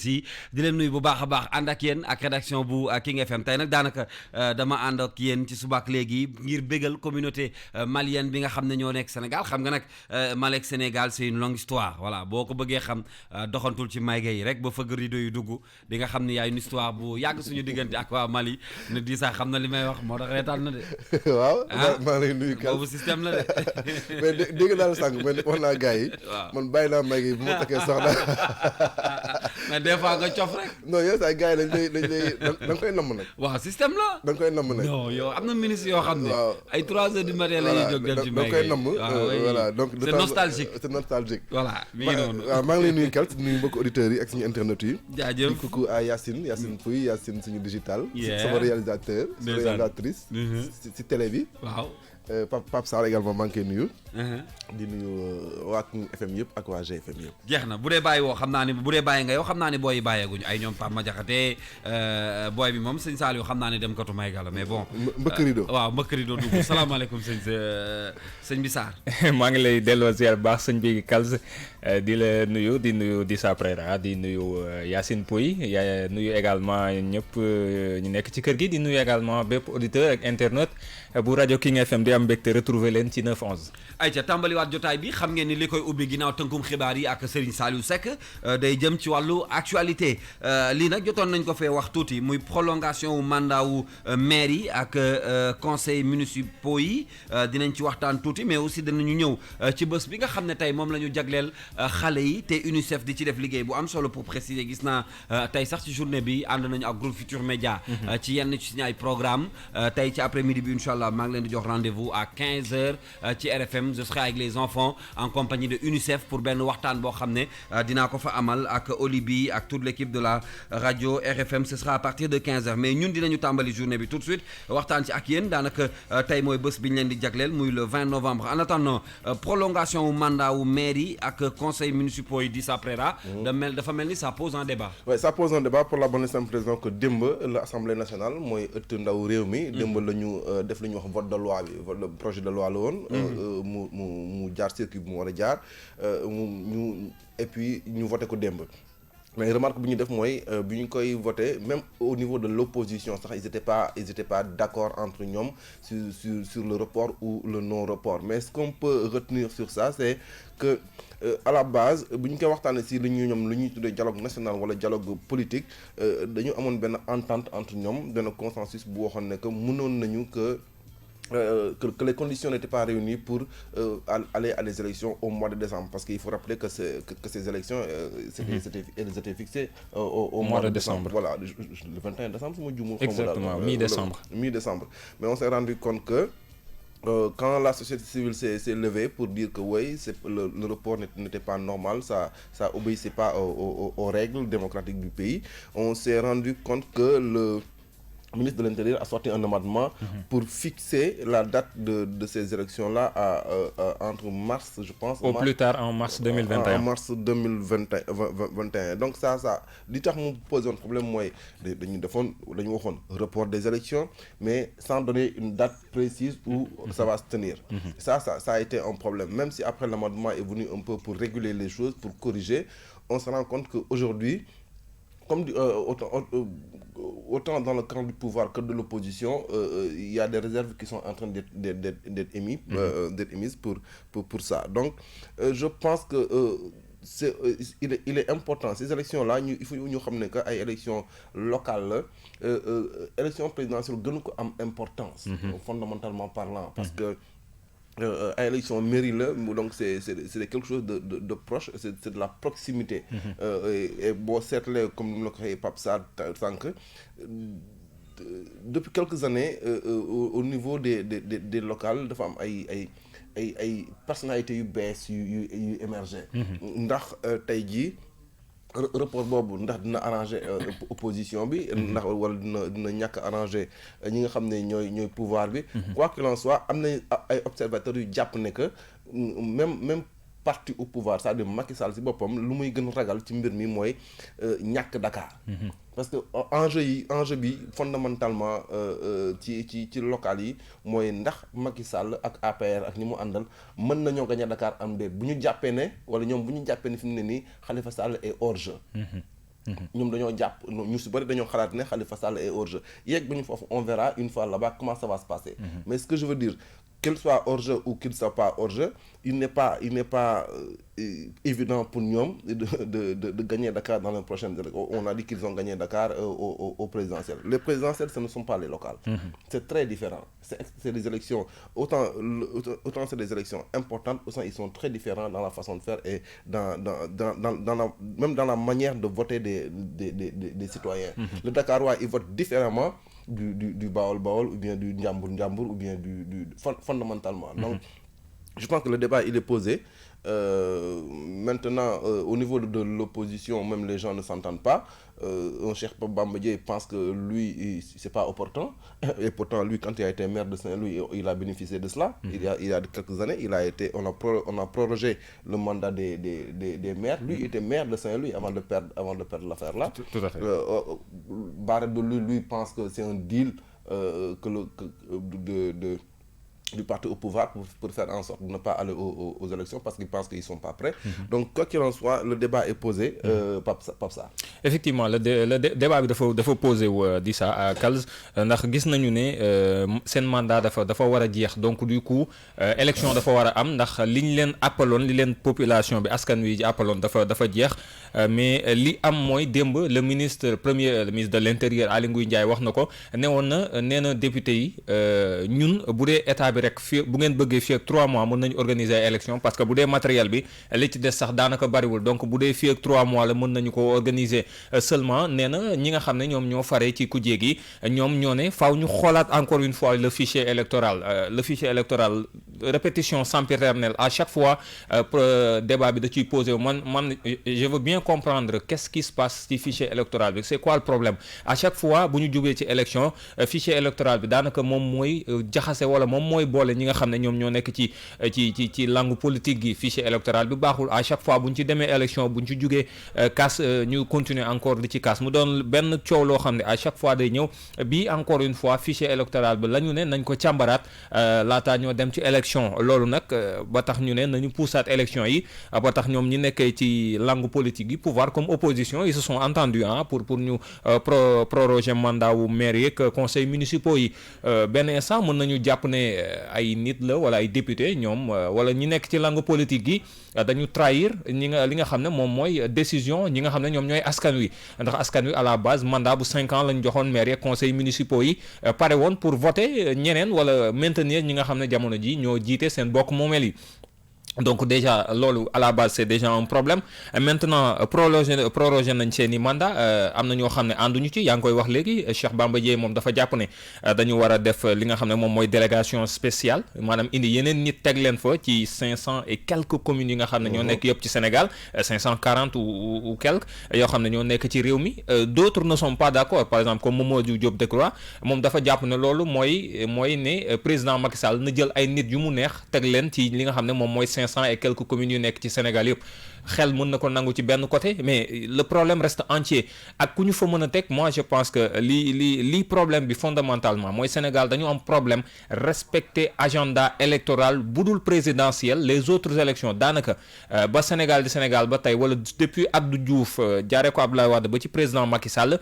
si di leen nuyu bu baax a baax ànd ak yéen ak rédaction bu King FM tey nag daanaka dama ànd ak yéen ci subaak léegi ngir bégal communauté malienne bi nga xam ne ñoo nekk Sénégal xam nga nag Mali ak Sénégal c'est une longue histoire voilà boo ko bëggee xam doxantul ci mayga yi rek ba fëgg rido yu dugg di nga xam ne yaay une histoire bu yàgg suñu diggante ak waa Mali ne di sax xam na li may wax moo tax reetaan na de. waaw maa ngi lay nuyu Kal boobu système la de. mais dégg naa la sànq mais wax naa gars yi. waaw man bàyyi naa mayga yi bu ma takkee soxna. mais des fois nga cof rek. non yow sax gars yi dañ lay da nga koy namm nag. waaw système la. da nga koy namm nag. non yow am na ministre yoo xam ne. waaw ay 3 heures du matin la ñuy jóg dem ci da nga koy namm. voilà donc c'est nostalgique. c'est nostalgique. voilà mi ngi noonu. waaw maa ngi lay nuyu Kal nuyu mbokki auditeurs yi ak suñu internet yi. jaajëf di coucou à Yacine Pouy Yacine suñu digital. sama réalisateur. sama ndeysaan. réalisatrice. si télé bi. waaw. Pape Sarr également maa ngi koy nuyu. di nuyu waa King FM yëpp ak waa GFM yëpp. jeex na bu dee bàyyi woo xam naa ne bu dee bàyyi nga yow xam naa ne booy yi bàyyeeguñu ay ñoom Pape Madiakhate booy bi moom sëñ Saliou xam naa ne dem katu may gala mais bon. mbëkk rido waaw mbëkk rido dugg salaamaaleykum sëñ bi Sarr. maa ngi lay delloo ziar bu baax sëñ bi Kals di la nuyu di sa Prera di nuyu Yacine Pouy nuyu également ñëpp ñu nekk ci kër gi di nuyu également bépp auditeur ak internaute bu rajo King FM di am mbégte retrouver leen ci 9-11. ayca tàmbaliwaat jotaay bi xam ngeen ni li koy ubbi ginnaaw tënkum xibaar yi ak Serigne Saliou Seck day jëm ci wàllu actualité lii nag jotoon nañ ko fee wax tuuti muy prolongation wu mandat wu maire yi ak conseil municipaux yi dinañ ci waxtaan tuuti mais aussi danañu ñëw ci bés bi nga xam ne tey moom la ñu jagleel xale yi te UNICEF di ci def liggéey bu am solo pour préciser gis naa tey sax ci journée bi ànd nañu ak groupe Futur Média ci yenn ci suñu ay programme tey ci après midi bi incha allah maa ngi leen di jox rendez-vous à 15h ci RFM je serai avec les enfants en compagnie de UNICEF pour benn waxtaan boo xam ne dinaa ko fa amal ak Olibi ak toute l'équipe de la radio RFM ce sera à partir de 15h mais ñun dinañu tàmbali journée bi tout de suite waxtaan ci ak yéen daanaka tey mooy bés bi ñu leen di jagleel muy le 20 novembre en attendant prolongation wu mandat wu maire yi ak conseil municipaux yi di s'apprêtera dafa mel ni ça pose un débat. oui ça pose un débat pour la bonne et simple raison que démb l'Assemblée nationale mooy ëtt ndaw réew mi. démb la ñu def li ñuy wax vote de loi bi vote de projet de loi la woon. mu jaar circuit bu mu war a jaar et puis ñu voté ko démb. mais remarque bu ñu def mooy bi ñu koy voté même au niveau de l'opposition sax ils étaient pas d'accord entre ñoom sur le report ou le non report mais ce qu'on peut retenir sur ça c'est que à la base bu ñu koy waxtaanee si lu ñuy tuddee dialogue national wala dialogue politique dañu amoon benn entente entre ñoom benn consensus bu waxoon ne que mënoon nañu que les conditions n'étaient pas réunies pour aller à des élections au mois de décembre parce qu'il faut rappeler que ces élections elles étaient fixées au mois de décembre. Voilà, le 21 décembre su ma juumul. Exactement, mi-décembre. Mi-décembre. Mais on s'est rendu compte que quand la société civile s'est levée pour dire que oui, le report n'était pas normal, ça obéissait pas aux règles démocratiques du pays, on s'est rendu compte que le ministre de l'Intérieur a sorti un amendement pour fixer la date de ces élections-là entre mars, je pense. Au plus tard en mars 2021. En mars 2021. Donc ça li tax mu posé un problème mooy dañu waxoon report des élections mais sans donner une date précise où ça va se tenir. Ça a été un problème. Même si après l'amendement est venu un peu pour réguler les choses, pour corriger, on se rend compte qu'aujourd'hui, comme autant dans le camp du pouvoir que de l'opposition, il y a des réserves qui sont en train d'être émises pour ça. Donc, je pense que il est important ces élections-là il faut ñu xam ne que ay élections locales la élection présidentielle gënu ko am importance. Fondamentalement parlant, parce que à élection mairie la donc c'est quelque chose de proche, c'est de la proximité. Et boo seetlee comme ni mu la ko waxee Pape Sarr sànq depuis quelques années au niveau des locales dafa am ay personnalités yu bees yu émerger. Ndax tey jii report boobu ndax dina arranger opposition bi ndax wala dina ñàkk arranger ñi nga xam ne ñooy pouvoir bi. Quoi qu'il en soit am na ay observateurs yu jàpp ne que même parti au pouvoir c'est-à-dire Macky Sall si boppam lu muy gën ragal ci mbir mi mooy ñàkk Dakar. parce que enjeu bi fondamentalement ci local yi mooy ndax Macky Sall ak APR ak ñi mu àndal mën nañoo gagner Dakar am déet bu ñu jàppee ne wala ñoom bu ñu jàppee ne fi mu ne nii Khalifa Sall est hors jeu. ñoom dañoo jàpp ñu si bëri dañoo xalaat ne Khalifa Sall est hors jeu yegg ba ñu foofu on verra une fois là-bas comment ça va se passer. Mais ce que je veux dire qu'il soit hors jeu ou qu'il soit pas hors jeu, il n'est pas évident pour ñoom de gagner Dakar dans les prochaines élections. On a dit qu'ils ont gagné Dakar au présidentiel. Les présidentielles, ce ne sont pas les locales. C'est très différent. C'est des élections, autant c'est des élections importantes, autant ils sont très différents dans la façon de faire et même dans la manière de voter des citoyens. Le Dakarois, il vote différemment du Baol ou bien du Ndiambour ou bien fondamentalement. Donc, je pense que le débat, il est posé. Maintenant, au niveau de l'opposition, même les gens ne s'entendent pas. Un Cheikh Bamba Dièye pense que lui, c'est pas opportun. Et pourtant, lui, quand il a été maire de Saint-Louis, il a bénéficié de cela. Il y a quelques années, on a prorogé le mandat des maires. Lui, il était maire de Saint-Louis avant de perdre l'affaire là. Tout à fait. Barret de lui pense que c'est un deal du parti au pouvoir pour faire en sorte de ne pas aller aux élections parce qu'ils pensent qu'ils ne sont pas prêts. Donc, quoi qu'il en soit, le débat est posé. Papsa. Effectivement, le débat bi dafa posé di ça Kals ndax gis nañu ne seen mandat dafa war a jeex donc du coup élection dafa war a am ndax li ñu leen appaloon li leen population bi askan wi appaloon dafa jeex mais li am mooy démb le ministre de l'intérieur Aly Ngouille Ndiaye wax na ko nee na député yi ñun bu dee état bi rek fii bu ngeen bëggee fii ak 3 mois mën nañu organiser ay élection parce que bu dee matériel bi li ci des sax daanaka bariwul donc bu dee fii ak 3 mois la mën nañu ko organiser seulement nee na ñi nga xam ne ñoom ñoo fare ci kujje gi ñoom ñoo ne faaw ñu xoolaat encore une fois le fichier électoral répétition sempiternelle à chaque fois débat bi da ciy posé man je veux bien comprendre qu'est-ce qui se passe ci fichier électoral bi c'est quoi le problème à chaque fois bu ñu jógee ci élection fichier électoral bi daanaka moom mooy jaxase wala moom mooy boole ñi nga xam ne ñoom ñoo nekk ci langue politique gi fichier électoral bi baaxul à chaque fois bu ñu ci demee élection bu ñu ci jógee casse ñu continuer encore di ci casse mu doon benn coow loo xam ne à chaque fois day ñëw bii encore une fois fichier électoral bi la ñu ne nañ ko càmbaraat laataa ñoo dem ci élection loolu nag ba tax ñu ne nañu poussaat élection yi ba tax ñoom ñi nekkee ci langue politique yi pouvoir comme opposition ils se sont entendus pour ñu proroger mandat wu maire yeeg conseils municipaux yi benn instant mën nañu jàpp ne ay nit la wala ay député ñoom wala ñi nekk ci langue politique yi dañu trahir li nga xam ne moom mooy décision ñi nga xam ne ñoom ñooy askan wi ndax askan wi à la base mandat bu 5 ans lañ joxoon maire yeeg conseils municipaux yi pare woon pour voter ñeneen wala maintenir ñi nga xam ne jamono ji ñoo jiite seen bokk moomeel yi. Donc déjà loolu à la base c'est déjà un problème maintenant proroger nañ seeni mandat am na ñoo xam ne ànduñu ci yaa ngi koy wax léegi Cheikh Bamba Dièye moom dafa jàpp ne dañu war a def li nga xam ne moom mooy délégation spéciale maanaam indi yeneen nit teg leen fa ci 500 et quelques communes yi nga xam ne ñoo nekk yëpp ci Sénégal 540 ou quelques yoo xam ne ñoo nekk ci réew mi d'autres ne sont pas d'accord par exemple comme Mamadou Diop Decroix moom dafa jàpp ne loolu mooy ne président Macky Sall na jël ay nit yu mu neex teg leen ci li nga xam ne moom mooy 500 et quelques communes yu nekk ci Sénégal yëpp xel mën na ko nangu ci benn côté mais le problème reste entier ak ku ñu fa mën a teg moi je pense que lii problème bi fondamentalement mooy Sénégal dañu am problème respecter agenda électoral bu dul présidentiel les autres élections daanaka ba Sénégal di Sénégal ba tey wala depuis Abdou Diouf jaaree ko Abdoulaye Wade ba ci président Macky Sall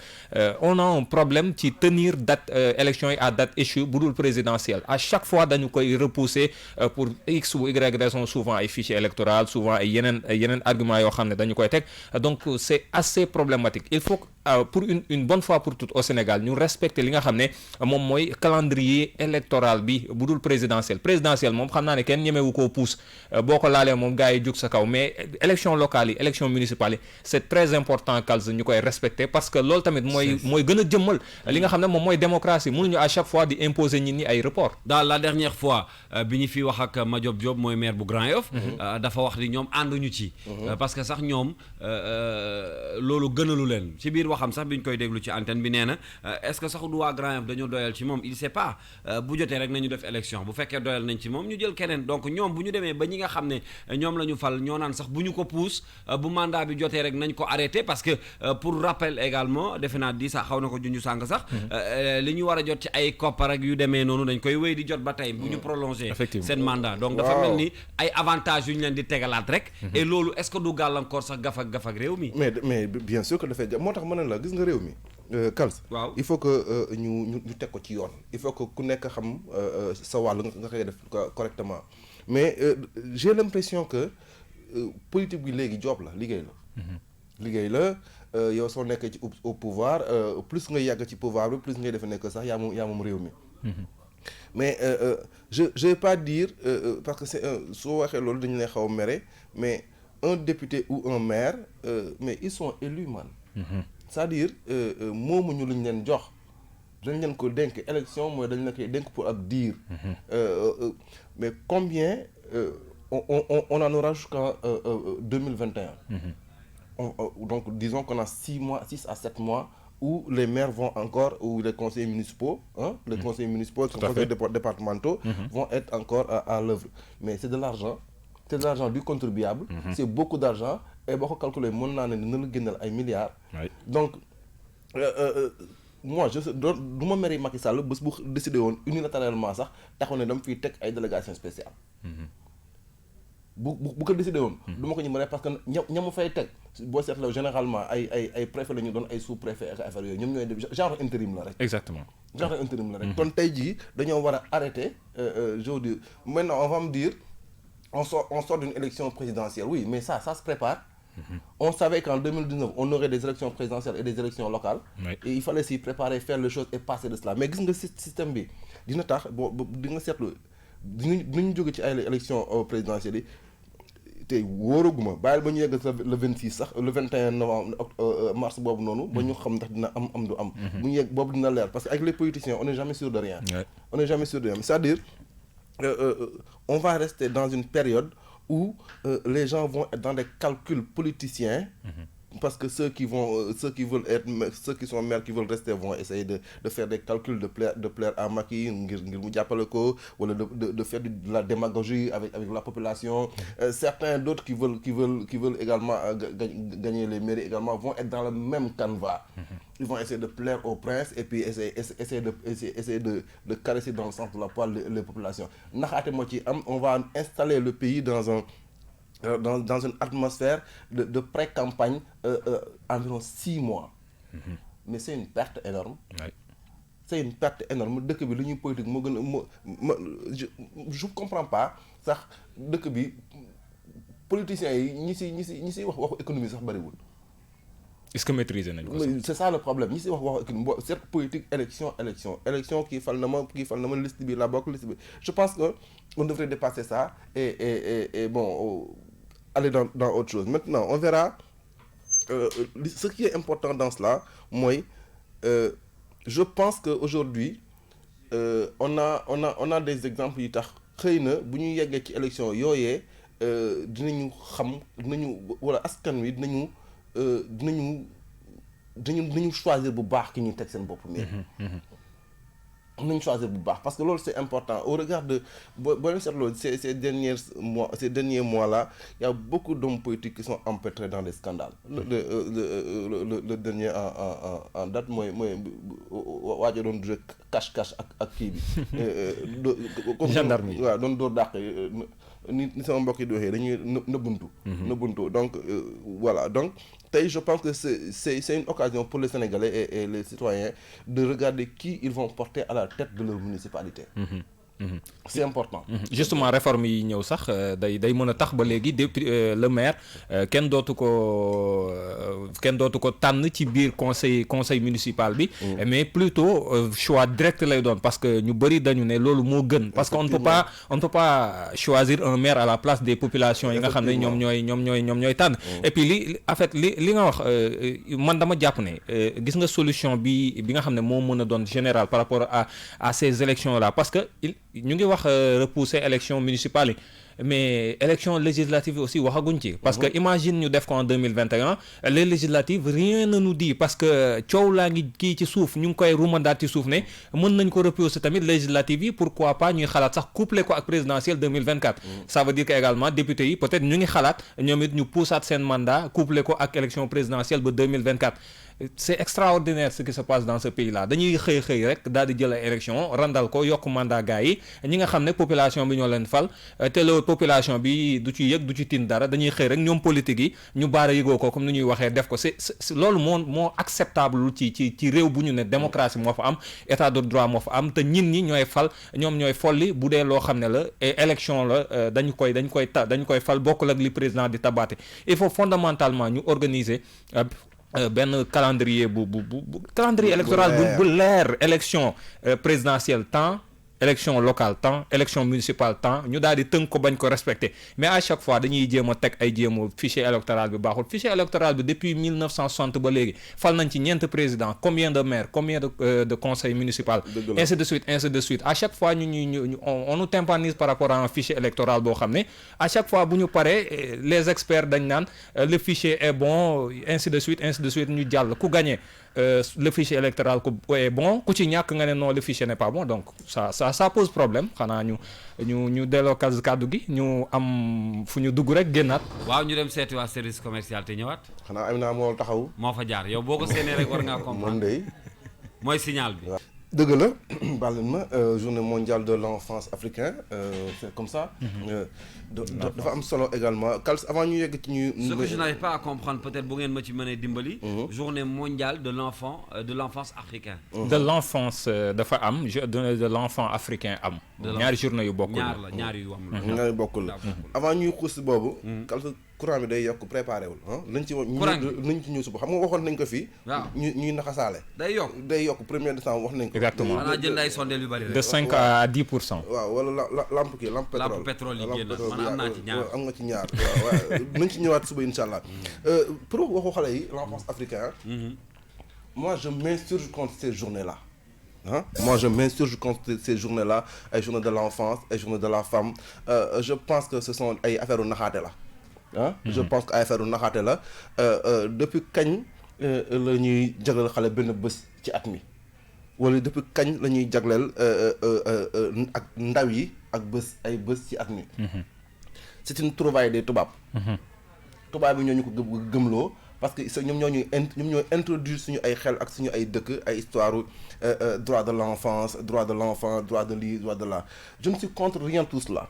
on a un problème ci tenir date élection yi à date échue bu dul présidentielle à chaque fois dañu koy repousser pour x ou y raison souvent ay fichier électoral souvent ay yeneen argument yoo xam ne dañu koy teg donc c'est assez problématique il faut pour une bonne fois pour toutes au Sénégal ñu respecter li nga xam ne moom mooy calendrier électoral bi bu dul présidentiel moom xam naa ne kenn ñemewu koo pousse boo ko laalee moom gars yi jug sa kaw mais élection locale yi élection municipale yi c'est très important Kals ñu koy respecter parce que loolu tamit mooy gën a jëmmal li nga xam ne moom mooy démocratie mënuñu à chaque fois di imposer nit ñi ay report dans la dernière fois bi ñu fi wax ak Madiop Diop mooy maire bu Grand Yoff dafa wax ni ñoom ànduñu ci parce que sax ñoom loolu gënalu leen ci biir wax waxam sax bi ñu koy déglu ci antenne bi nee na est-ce que sax du waa Grand Yoff dañoo doyal ci moom il sait pas bu jotee rek nañu def élection bu fekkee doyal nañ ci moom ñu jël keneen donc ñoom bu ñu demee ba ñi nga xam ne ñoom la ñu fal ñoo naan sax bu ñu ko puus bu mandat bi jotee rek nañ ko arrêté parce que pour rappel également defe naa di sax xaw na ko junju sànq sax li ñu war a jot ci ay koppar ak yu demee noonu dañ koy wéy di jot ba tey bu ñu prolongé seen mandat donc dafa mel ni ay avantages yu ñu leen di tegalaat rek et loolu est-ce que du gàllankoor sax gafak réew mi mais bien sûr que dafay moo tax ma ne la gis nga réew mi Kals waaw il faut que ñu teg ko ci yoon il faut que ku nekk xam sa wàll nga koy def correctement mais j'ai l'impression que politique bi léegi job la liggéey la yow soo nekkee ci au pouvoir plus nga yàgg ci pouvoir bi plus ngay defe nekk sax yaa moom réew mi mais je vais pas dire parce que c'est soo waxee loolu dañu lay xaw a mere mais un député ou un maire mais ils sont élus man c'est-à-dire moomuñu lu ñu leen jox dañ leen ko dénk élection mooy dañ la koy dénk pour ab diir mais combien on en aura jusqu'en 2021 donc disons qu'on a 6 à 7 mois où les maires vont encore, ou les conseillers municipaux, les conseillers municipaux, les conseillers départementaux vont être encore à l'œuvre. Mais c'est de l'argent du contribuable, c'est beaucoup d'argent, et beaucoup calculer, mon année ne le gagne à milliards. Donc, moi, je ne me mérite Macky Sall, je vais décider unilatéralement ça, je vais faire une délégation spéciale. bu ko décidé woon du ma ko ñu mën parce que ñamu fay teg boo seetloo généralement ay préfet la ñu doon ay sous-préfet ak affaire yooyu ñoom ñooy def genre intérim la rek. Exactement genre intérim la rek. kon tey jii dañoo war a arrêter je veux dire maintenant on va me dire on sort d'une élection présidentielle oui mais ça se prépare. On savait qu'en 2019 on aurait des élections présidentielles et des élections locales. Et il fallait s'y préparer, faire les choses et passer de cela mais gis nga système bi dina tax di nga seetlu dinañu jóge ci ay élections présidentielles yi tey wóoraguma bàyyil ba ñu yegg le 26 sax le 21 novembre mars boobu noonu ba ñu xam ndax dina am du am bu ñu yegg boobu dina leer parce que avec les politiciens on n'est jamais sûr de rien c'est-à-dire on va rester dans une période où les gens vont être dans des calculs politiciens parce que ceux qui sont maires qui veulent rester vont essayer de faire des calculs de plaire à Macky ngir mu jàppale ko wala de faire de la démagogie avec la population. Certains d'autres qui veulent également gagner les mairies également vont être dans le même canevas. Ils vont essayer de plaire au prince et puis essayer de caresser dans le sens de la poêle les populations. Naxaate moo ci am, on va installer le pays dans une atmosphère de pré-campagne environ 6 mois. Mais c'est une perte énorme. C'est une perte énorme. Dëkk bi lu ñuy politique moo gën a je comprends pas sax dëkk bi politiciens yi ñi si waxu économie sax bariwul. Est-ce que maîtriser nañ ko sax? C'est ça le problème ñi si waxu économie cette politique élection kii fal na ma liste bi la bokk liste bi je pense que on devrait dépasser ça et bon aller dans autre chose. Maintenant on verra ce qui est important dans cela mooy je pense que aujourd'hui on a des exemples yu tax xëy na bu ñu yeggee ci élection yooyee dinañu wala askan wi dinañu choisir bu baax ki ñuy teg seen bopp mi nañu choisir bu baax parce que loolu c'est important au regard de boo leen seetloo ces derniers mois là il y a beaucoup d'hommes politiques qui sont empêtrés dans des scandales. Le dernier en date mooy waajo doon jouer cache ak kii bi gendarme yi waaw doon door dàq ni sama mbokk yi di waxee dañuy nëbbuntu donc voilà donc tey je pense que c'est une occasion pour les Sénégalais et les citoyens de regarder qui ils vont porter à la tête de leur municipalité. C'est important. Justement réforme yi ñëw sax day mën a tax ba léegi depuis le maire kenn dootu ko tànn ci biir conseil municipal bi. Mais plutôt choix direct lay doon parce que ñu bari dañu ne loolu moo gën. Parce que on ne peut pas choisir un maire à la place des populations yi nga xam ne ñoom ñooy tànn. Et puis li nga wax man dama jàpp ne gis nga solution bi nga xam ne moo mën a doon général par rapport à ces élections là parce que ñu ngi wax repousser élection municipale mais élection législative aussi waxaguñ ci parce que imagine ñu def ko en 2021 les législatives rien ne nous dit parce que coow laa ngi kii ci suuf ñu ngi koy rumandaat ci suuf ne mën nañ ko repousser tamit législative yi pourquoi pas ñuy xalaat sax couplé ko ak présidentielle 2024 ça veut dire que également député yi peut-être ñu ngi xalaat ñoom it ñu poussaat seen mandat couplé ko ak élection présidentielle ba 2024 c'est extraordinaire ce qui se passe dans ce pays là dañuy xëy rek daal di jël ay élection randal ko yokk mandat gars yi ñi nga xam ne population bi ñoo leen fal te loolu population bi du ci yëg du ci tin dara dañuy xëy rek ñoom politique yi ñu baara yëgoo ko comme ni ñuy waxee def ko c'est loolu moo acceptable ci réew bu ñu ne démocratie moo fa am état de droit moo fa am te ñin ñi ñooy fal ñoom ñooy folli bu dee loo xam ne la élection la dañu koy fal bokkul ak li président di tabaate il faut fondamentalement ñu organiser benn calendrier calendrier électoral bu leer élection présidentielle temps élection locale temps élection municipale temps ñu daal di tënk ko bañ ko respecter mais à chaque fois dañuy jéem a teg ay fichier électoral bi baaxul fichier électoral bi depuis 1960 ba léegi fal nañ ci ñeent président combien de maires combien de conseils municipal ainsi de suite à chaque fois on nous tympanise par rapport à un fichier électoral boo xam ne à chaque fois bu ñu paree les experts dañ naan le fichier est bon ainsi de suite ñu jàll ku gagné le fichier électoral est bon ku ci ñàkk nga ne non le fichier n'est pas bon donc ça pose problème xanaa ñu delloo kàddu gi ñu am fu ñu dugg rek génnaat. waaw ñu dem seeti waa service commercial te ñëwaat. xanaa Amina moo taxaw. moo fa jaar yow boo ko séenee rek war ngaa comprendre. mooy signal bi. dëgg la baal leen ma journée mondiale de l'enfance africain c'est comme ça. dafa am solo également Kals avant ñu yegg ci ñu. ce que je n'arrive pas à comprendre peut-être bu ngeen ma ci mënee dimbali. journée mondiale de l'enfance africain. de l'enfance dafa am de l'enfant africain am. ñaari journée yu bokkul ñaari yu am la. ñaari bokkul la avant ñuy xuus boobu. Kals courant bi day yokk préparé wul lañ ci ñëw suba xam nga waxoon nañ ko fii. waaw ñuy naxasaale. day yokk 1er décembre wax nañ ko. exactement xanaa jënd ay sondeel yu bari rek. de 5 à 10%. waaw wala lampe pétrole. lampe pétrole yi génn man am naa ci ñaar. am nga ci ñaar waaw nañ ci ñëwaat suba incha allah. pour waxu xale yi l'enfance africain. moi je m'insurge contre ces journées-là. Moi je m'insurge contre ces journées-là ay journées de l'enfance ay journées de la femme je pense que ce sont ay affaires u naxaate la. je pense que ay affaire u naxaate la depuis kañ la ñuy jagleel xale benn bés ci at mi wala depuis kañ la ñuy jagleel ak ndaw yi ak ay bés ci at mi. c'est une trouvaille des tubaab. tubaab yi ñoo ñu ko gëmloo parce que ñoom ñoo introduire suñu ay xel ak suñu ay dëkk ay histoire droit de l'enfance droit de l'enfant droit de lii droit de là je ne suis contre rien tout cela.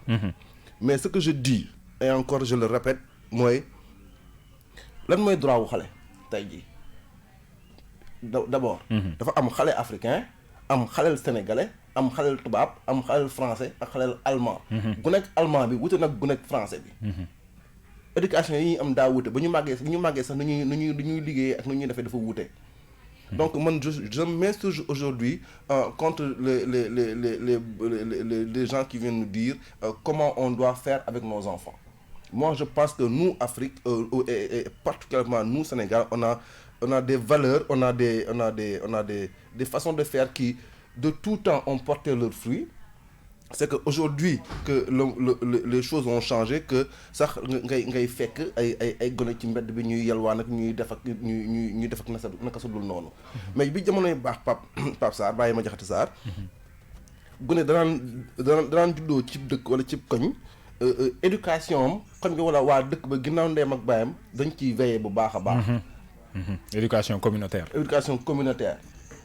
mais ce que je dis et encore je le répète mooy lan mooy droit wu xale tey jii d'abord. dafa am xale africain am xaleel sénégalais am xaleel tubaab am xaleel français ak xaleel allemand. gu nekk allemand bi wute nag gu nekk français bi. éducation yi ñuy am daa wute ba ñu màggee sax nu ñuy liggéeyee ak nu ñuy defee dafa wute. donc man je m'insurge aujourd'hui contre les gens qui viennent nous dire comment on doit faire avec nos enfants. Moi je pense que nous Afrique et particulièrement nous Sénégal on a des valeurs on a des façons de faire qui de tout temps ont porté leurs fruits. C'est que aujourd'hui que les choses ont changé que sax ngay fekk ay gone ci mbedd bi ñuy yalwaan ak ñuy def ak naka su dul noonu. mais bi jamonoy baax Pape Sarr bàyyi ma jaxati Sarr. gone danaan juddoo cib dëkk wala cib koñ. éducation am xam nga wala waa dëkk ba ginnaaw ndeem ak baayam dañ ciy veiller bu baax a baax. éducation communautaire.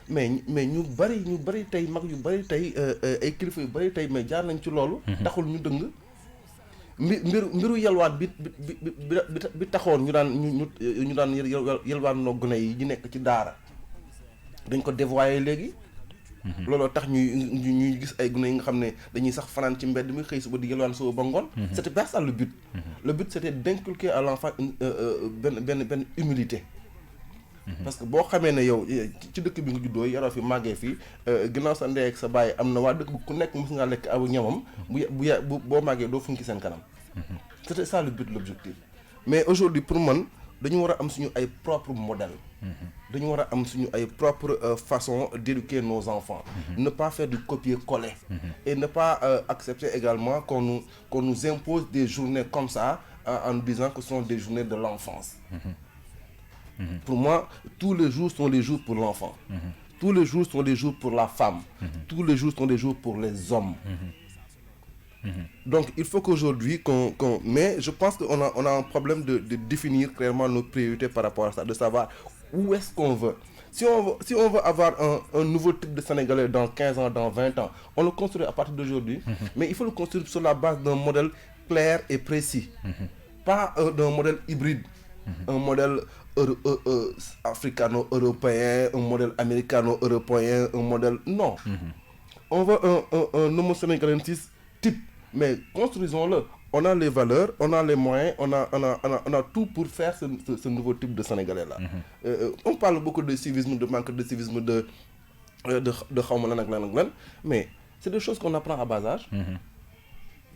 mais ñu bari tey mag yu bari tey ay kilifa yu bari tey mais jaar nañ ci loolu. taxul ñu dëng. mbiru yalwaan bi taxoon ñu daan yalwaan noo gune yi ñu nekk ci daara dañ ko dévoyer léegi. looloo tax ñuy gis ay gune yi nga xam ne dañuy sax fanaan ci mbedd mi xëy suba di yalwaan suba ba ngoon. c'était pas ça le but. le but c'était d'inculquer à l'enfant benn humilité. parce que boo xamee ne yow ci dëkk bi nga juddoo yaroo fi màggee fi ginnaaw sa ndey ak sa baay am na waa dëkk bi ku nekk mos ngaa lekk aw ñamam boo màggee doo funki seen kanam. c'était ça le but l'objectif mais aujourd'hui pour man dañu war a am suñu ay propre modèle dañu war a am suñu ay propre façon d'éduquer nos enfants ne pas faire du copier-coller et ne pas accepter également qu'on nous impose des journées comme ça en nous disant que ce sont des journées de l'enfance. Pour moi, tous les jours sont les jours pour l'enfant. Tous les jours sont les jours pour la femme. Tous les jours sont les jours pour les hommes. Donc il faut qu'aujourd'hui mais je pense qu'on a un problème de définir clairement nos priorités par rapport à ça, de savoir où est-ce qu'on veut. Si on veut avoir un nouveau type de Sénégalais dans 15 ans, dans 20 ans, on le construit à partir d'aujourd'hui, mais il faut le construire sur la base d'un modèle clair et précis, pas d'un modèle hybride, un modèle africano-européen, un modèle américano-européen, un modèle... Non. On veut un homo sénégalensis type, mais construisons-le. On a les valeurs, on a les moyens, on a tout pour faire ce nouveau type de Sénégalais-là. On parle beaucoup de civisme, de manque de civisme, de xawma lan ak lan, mais c'est des choses qu'on apprend à bas âge.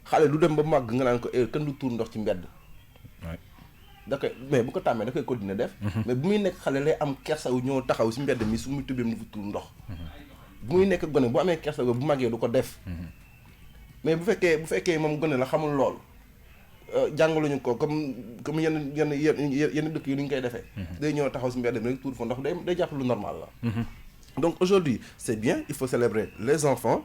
Xale du dem ba màgg nga naan ko kenn du tuur ndox ci mbedd. Mais bu ko tàmmee da koy continuer def. Mais bu muy nekk xale lay am kersa wu ñëw taxaw ci mbedd mi su muy tubbeem du fa tuur ndox. Bu muy nekk gone bu amee kersa bu màggee du ko def. Mais bu fekkee moom gone la xamul lool jàngaluñu ko comme yenn dëkk yi ni ñu koy defee. day ñëw taxaw ci mbedd mi rek tuur fa ndox day jàpp lu normal la. Donc aujourd'hui c'est bien, il faut célébrer les enfants.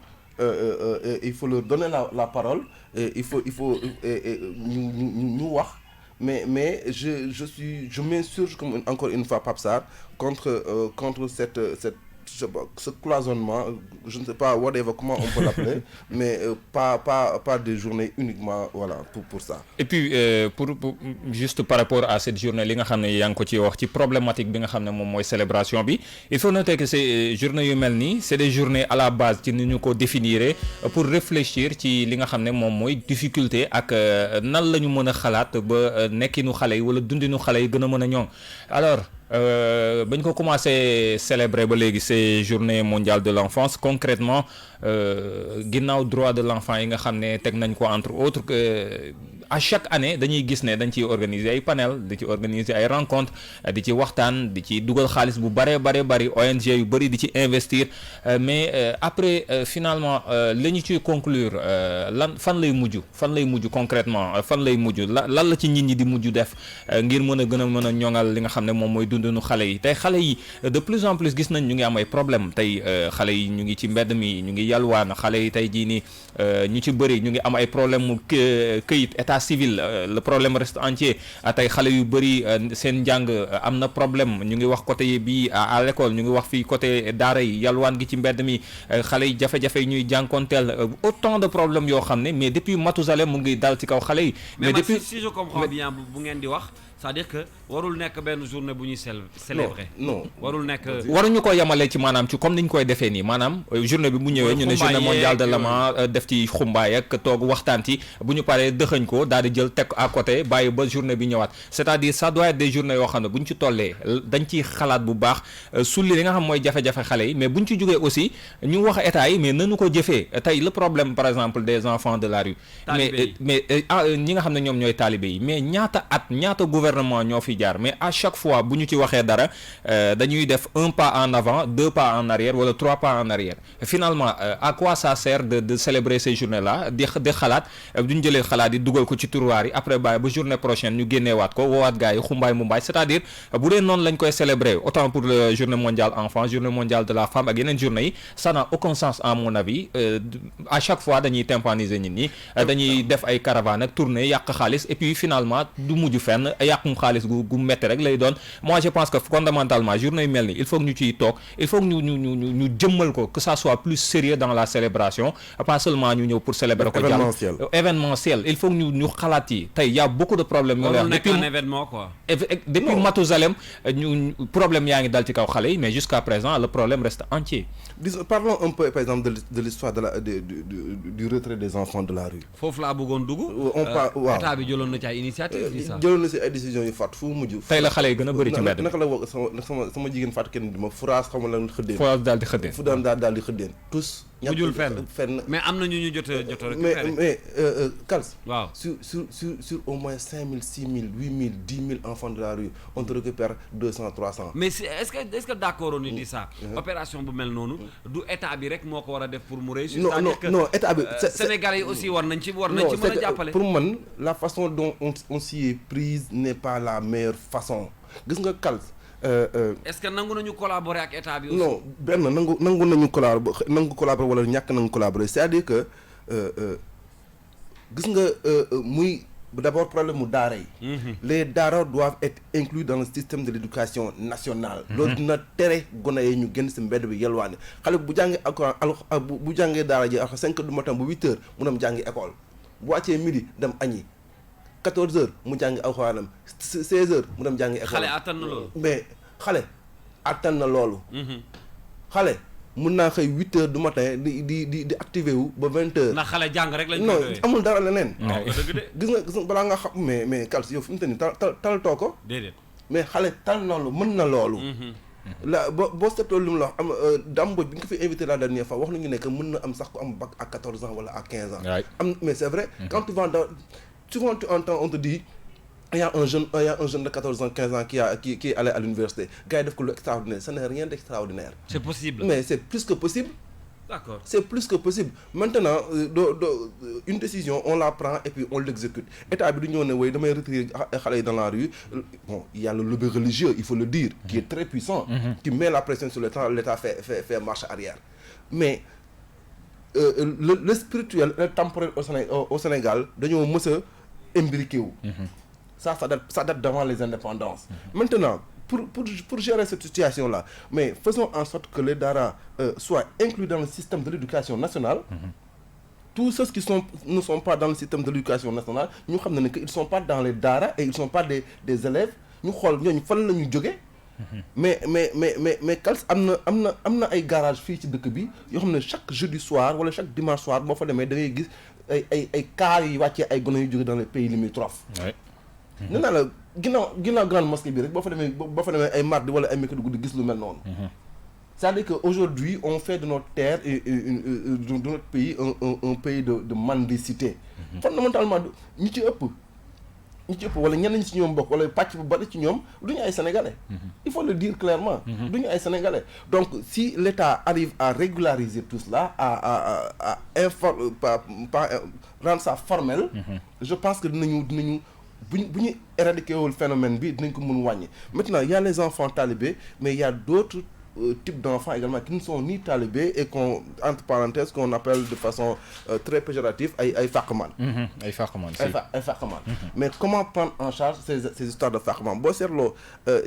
Il faut leur donner la parole. Il faut ñu wax. Mais je m'insurge encore une fois Pape Sarr contre ce cloisonnement, je ne sais pas whatever comment on peut l'appeler, mais pas des journées uniquement voilà pour ça. Et puis pour juste par rapport à cette journée li nga xam ne yaa ngi ko ci wax ci problématique bi nga xam ne moom mooy célébration bi, il faut noter que ces journées yu mel nii c'est des journées à la base ci ni ñu ko définir pour réfléchir ci li nga xam ne moom mooy difficulté ak nan la ñu mën a xalaat ba nekkinu xale yi wala dundinu xale yi gën a mën a ñoŋ. Alors bañ ko commencé célébrer ba léegi c'est journée mondiale de l'enfance. Concrètement ginnaaw droit de l'enfant yi nga xam ne teg nañ ko entre autres à chaque année dañuy gis ne dañ ciy organiser ay panel di ci organiser ay rencontres di ci waxtaan di ci dugal xaalis bu bari ONG yu bari di ci investir mais après finalement la ñu ciy conclure fan lay mujj concrètement fan lay mujj lan la ci nit ñi di mujj def ngir mën a ñoŋal li nga xam ne moom mooy dundunu xale yi. tey xale yi de plus en plus gis nañ ñu ngi am ay problème tey xale yi ñu ngi ci mbedd mi ñu ngi yalwaan xale yi tey jii nii ñu ci bëri ñu ngi am ay problème mu këyit état civil le problème reste entier tey xale yu bëri seen njàng am na problème ñu ngi wax côté bi à l'école ñu ngi wax fii côté daara yi yalwaan gi ci mbedd mi xale yi jafe-jafe yi ñuy jànkonteel autant de problèmes yoo xam ne mais depuis Mathusalem mu ngi dal ci kaw xale yi. mais depuis si je comprends bien bu ngeen di wax c'est-à-dire que warul nekk benn journée bu ñuy célébrer. non warul nekk. waruñu ko yemale ci maanaam ci comme ni ñu koy defee nii maanaam journée bi bu ñëwee ñu ne journée mondiale de l'enfant def ci xumbaay ak toog waxtaan ci bu ñu paree dëxëñ ko daal di jël teg à côté bàyyi ba journée bi ñëwaat c'est-à-dire ça doit être des journées yoo xam ne bu ñu ci tollee dañ ciy xalaat bu baax sulli li nga xam mooy jafe-jafe xale yi mais bu ñu ci jógee aussi ñu wax état yi mais nanu ko jëfee tey le problème par exemple des enfants de la rue. mais ñi nga xam ne ñoom ñooy talibé yi mais ñaata gouvernement ñoo fi jaar mais à chaque fois bu ñu ci waxee dara dañuy def un pas en avant 2 pas en arrière wala 3 pas en arrière finalement à quoi ça sert de célébrer ces journées là di xalaat duñ jëlee xalaat yi dugal ko ci tiroir yi après bàyyi ba journée prochaine ñu génneewaat ko woowaat gars yi xumbaay mu mbaay c'est-à-dire bu dee noonu lañ koy célébrer autant pour le journée mondiale enfant journée mondiale de la femme ak yeneen journée yi ça n'a aucun sens à mon avis à chaque fois dañuy tympaniser nit ñi dañuy def ay caravane ak tournée yàq xaalis et puis finalement du mujj fenn yàqum xaalis gu métti rek lay doon. Moi je pense que fondamentalement journée yu mel ni il faut que ñu ciy toog il faut que ñu jëmmal ko que ça soit plus sérieux dans la célébration pas seulement ñu ñëw pour célébrer ko jàll événementiel il faut que ñu xalaat yi tey y a beaucoup de problèmes depuis un événement quoi. Depuis Mathusalem ñu problème yaa ngi dal ci kaw xale yi mais jusqu'à présent le problème reste entier. Parlons un peu par exemple de l'histoire du retrait des enfants de la rue. Foofu laa bëggoon dugg. waaw état bi jëloon na ci ay initiative jëloon na ci ay décisions yu fàtt fu mu mujj. tey la xale yi gën a bëri ci mbedd naka la wax sama jigéen fàtt kenn di ma furaas xam la xëddeen. furaas daal di xëddeen. fu daal di xëddeen tous mujjul fenn mais am na ñu jot a récupérer. mais Kals. waaw sur au moins 5000 6000 8000 10 000 enfants de la rue on te récupère 200 300. mais est-ce que d'accord on dit ça. opération bu mel noonu. du état bi rek moo ko war a def pour mu réussir. non état bi. Sénégalais yi aussi war nañ ci mën a jàppale. pour man la façon dont on s'y est prise n'est pas la meilleure façon gis nga Kals. est-ce que nangu nañu collaborer ak état bi aussi. non benn nangu nañu collaborer wala ñàkk nañu collaborer c'est-à-dire que gis nga muy d'abord problème mu daara yi. Les daara doivent être inclus dans le système de l'éducation nationale. loolu dina tere gone yi ñu génn ci mbedd bi yelwaane xale bu jàngee bu jàngee daara ji ak 5 heures du matin bu 8 heures mu dem jàngi école bu wàccee midi dem añi 14 heures mu jàngi alxuraanam 16 heures mu dem jàngi école. xale attan na loolu. mais xale attan na loolu. xale mun naa xëy 8 heures du matin di activé wu ba 20 heures. ndax xale jàng rek lañ. non amul dara leneen. dëgg de. gis nga balaa nga xam mais Kals yow fi mu toll nii tal too ko. déedéet. mais xale tal na loolu mën na loolu. la boo seetloo li mu la wax am Dame Mbodj bi nga ko fi invité la dernière fois wax nañu ne que mën na am sax ku am bac à 14 ans wala à 15 ans. am mais c'est vrai. quand tu vas souvent tu entends on te dit. Il y a un jeune de 14 ans, 15 ans qui est allé à l'université. Gars, il fait extraordinaire. Ça n'est rien d'extraordinaire. C'est possible. Mais c'est plus que possible. D'accord. C'est plus que possible. Maintenant, une décision, on la prend et puis on l'exécute. État bi du ñëw ne way damay retirer xale yi dans la rue. Bon, il y a le lobby religieux, il faut le dire, qui est très puissant, qui met la pression sur l'État fait marche arrière. Mais le spirituel, le temporel au Sénégal, dañoo mës a imbriqué wu. Ça date d'avant les indépendances. Maintenant, pour gérer cette situation-là, mais faisons en sorte que les daara soient inclus dans le système de l'éducation nationale. Tous ceux qui ne sont pas dans le système de l'éducation nationale, nous savons qu'ils ne sont pas dans les daara et ils ne sont pas des élèves. Nous savons fan la ñu jóge. mais Kals am na ay garage fii ci dëkk bi yoo xam ne chaque jeudi soir wala chaque dimanche soir boo fa demee da ngay gis ay car yi wàccee ay gone yu jóge dans les pays limitrophes. nee naa la ginnaaw grande mosquée bi rek boo fa demee ay mardi wala ay mercredi guddi gis lu mel noonu. c'est-à-dire que aujourd'hui on fait de notre terre et de notre pays un pays de mendicité. Fondamentalement ñi ci ëpp wala ñenn ñi ci ñoom bokk wala pàcc bu bari ci ñoom du ñu ay sénégalais. Il faut le dire clairement. du ñu ay sénégalais donc si l'État arrive à régulariser tout cela à rendre ça formel. je pense que dinañu bu ñu éradiquer wul phénomène bi dinañ ko mën wàññi. Maintenant il y a les enfants talibés mais il y a d'autres types d'enfants également qui ne sont ni talibés et entre parenthèses qu'on appelle de façon très péjorative ay fàqman. ay fàqman mais comment prendre en charge ces histoires de fàqman boo seetloo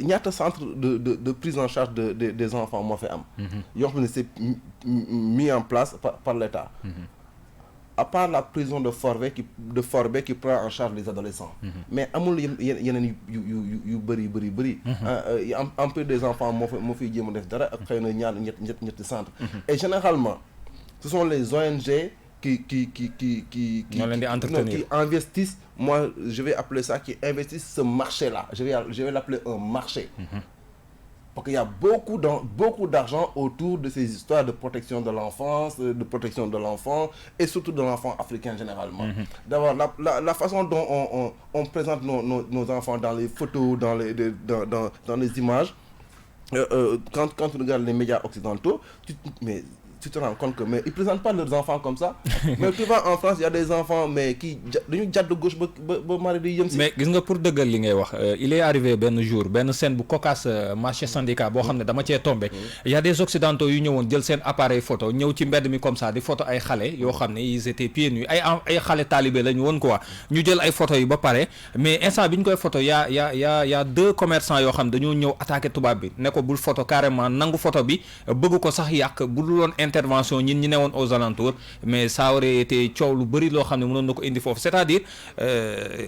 ñaata centre de prise en charge des enfants moo fi am. yoo xam ne c'est mis en place par l'État. À part la prison de Forbé qui prend en charge les adolescents. Mais amul yeneen yu bëri. En plus des enfants moo fiy jéem a def dara ak xëy na ñetti centre. Et généralement ce sont les ONG qui investissent, moi je vais appeler ça, qui investissent ce marché-là. Je vais l'appeler un marché. Parce qu'il y a beaucoup d'argent autour de ces histoires de protection de l'enfance, de protection de l'enfant et surtout de l'enfant africain généralement. D'abord, la façon dont on présente nos enfants dans les photos, dans les images, quand tu regardes les médias occidentaux, tu te rends compte que mais ils présentent pas leurs enfants comme ça. Mais tu vas en France, il y a des enfants mais qui dañu jàdd gauche ba mari di yëm si. Mais gis nga pour dëggal li ngay wax il est arrivé benn jour benn scène bu cocasse marché syndicat boo xam ne dama cee tombé. Il y a des occidentaux yu ñëwoon jël seen appareil photo ñëw ci mbedd mi comme ça di photo ay xale yoo xam ne ils étaient pieds nus ay xale talibé lañu woon quoi ñu jël ay photo yi ba pare mais instant bi ñu koy photo y a deux commerçants yoo xam dañoo ñëw attaqué tubaab bi ne ko bul photo carrément nangu photo bi bëgg ko sax yàq bu dul woon intervention ñin ñi newoon aux alentours mais ça aurait été coow lu bëri loo xam ne mënoon na ko indi foofu c'est-à-dire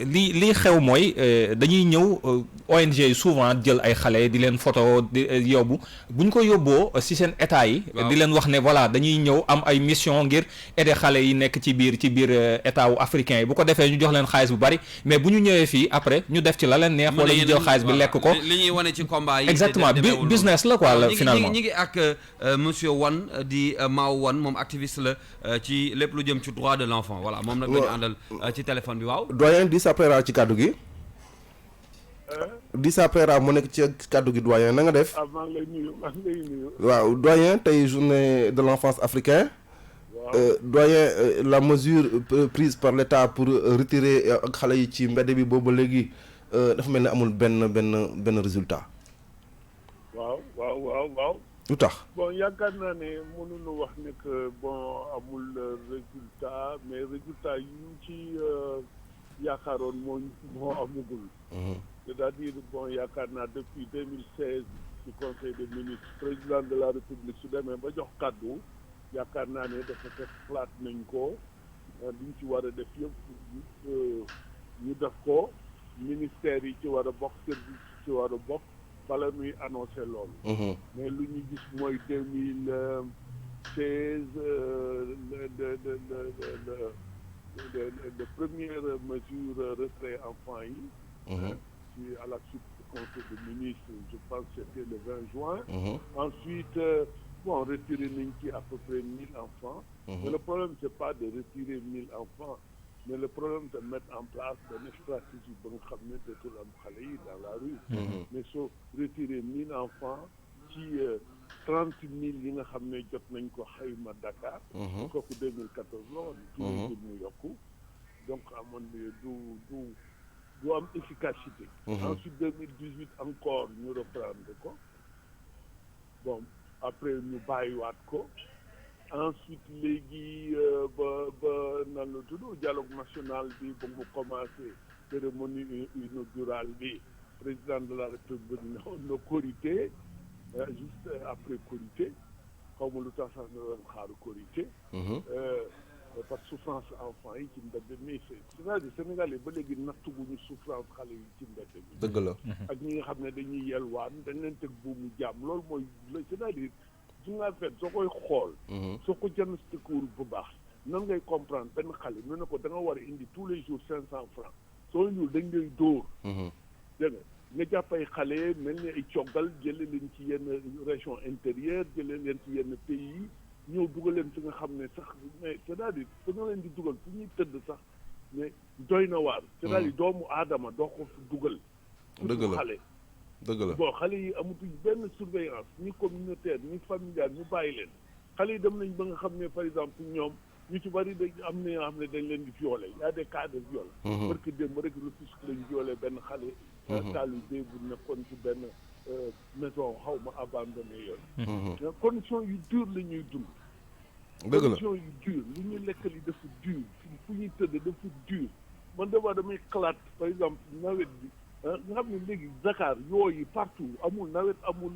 lii xew mooy dañuy ñëw ONG yi souvent jël ay xale di leen photo di yóbbu bu ñu ko yóbboo si seen état yi di leen wax ne voilà dañuy ñëw am ay mission ngir aider xale yi nekk ci biir état wu africain yi bu ko defee ñu jox leen xaalis bu bëri mais bu ñu ñëwee fii après ñu def ci la leen neex wala ñu jël xaalis bi lekk ko li ñuy wane ci combat yi exactement business la quoi finalement ñi ngi ak monsieur Wane di di Mao Wan moom activiste la ci lépp lu jëm ci droit de l'enfant voilà moom nag dañu àndal ci téléphone bi waaw. doyen Dissa Preira ci kàddu gi. Dissa Preira mu nekk ci kàddu gi doyen na nga def. maa ngi lay nuyu. waaw doyen tey journée de l'enfance africain. doyen la mesure prise par l'État pour retirer xale yi ci mbedd bi boobu léegi dafa mel ne amul benn résultat. waaw. lu tax. bon yaakaar naa ne mënuñu wax ne que bon amul résultat mais résultat yu ñu ci yaakaaroon moo amugul. c'est-à-dire bon yaakaar naa depuis 2016 ci conseil des ministres président de la république su demee ba jox kàddu yaakaar naa ne dafa def xalaat nañ ko liñ ci war a def yëpp ñu def ko ministère yi ci war a bokk service yi ci war a bokk bala muy annoncé loolu. mais lu ñu gis mooy 2016 de première mesure retrait enfants yi. À la suite du conseil des ministres, je pense que c'était le 20 juin. Ensuite, bon, retirer à peu près 1000 enfants. Mais le problème, ce n'est pas de retirer 1000 enfants, mais le problème, c'est de mettre en place une stratégie pour nous de tout dans la rue. Mais sauf retirer 1000 enfants, qui 30 000 yi nga xam ne jot nañ ko xayma Dakar. kooku 2014 la woon. toujours ñu yokku. Donc amoon du am efficacité. Ensuite 2018 encore ñu reprendre ko bon après ñu bàyyiwaat ko ensuite léegi ba nan la tudd dialogue national bi ba mu commencé cérémonie inaugurale bi président de la République na Korité juste après Korité xaw ma lu tax sax na doon xaaru Korité parce que souffrance enfant yi ci mbedd mi c'est-à-dire Sénégal yi ba léegi nattuguñu souffrance xale yi ci mbedd mi. dëgg la. ak ñi nga xam ne dañuy yelwaan dañ leen teg buumu jàmm loolu mooy c'est-à-dire su nga fait soo koy xool. soo ko diagnostiquewul bu baax nan ngay comprendre benn xale ñu ne ko da nga war a indi tous les jours 500 francs soo ñëwul dañ lay dóor. dégg nga jàpp ay xale mel ni ay coggal jëlee leen ci yenn région intérieure jëlee leen ci yenn pays yi. ñëw dugal leen fi nga xam ne sax mais c'est-à-dire fu nga leen di dugal fu ñuy tëdd sax mais doy na waar. c'est-à-dire doomu aadama doo ko fi dugal. dëgg la xale. dëgg la bon xale yi amatuñ benn surveillance ni communautaire ni familiale ñu bàyyi leen xale yi dem nañ ba nga xam ne par exemple ñoom ñu ci bari dañ am na yoo xam ne dañ leen di violer y a des cas de viol. parce que démb rek Rufisque lañ violer benn xale. talibé bu nekkoon ci benn maison xaw ma abandonné yooyu. condition yu dur la ñuy dund. dëgg la condition yu dur lu ñu lekk li dafa dur fu ñuy tëdd dafa dur man damay xalaat par exemple nawet bi nga xam ne léegi Dakar yooyu partout amul nawet amul.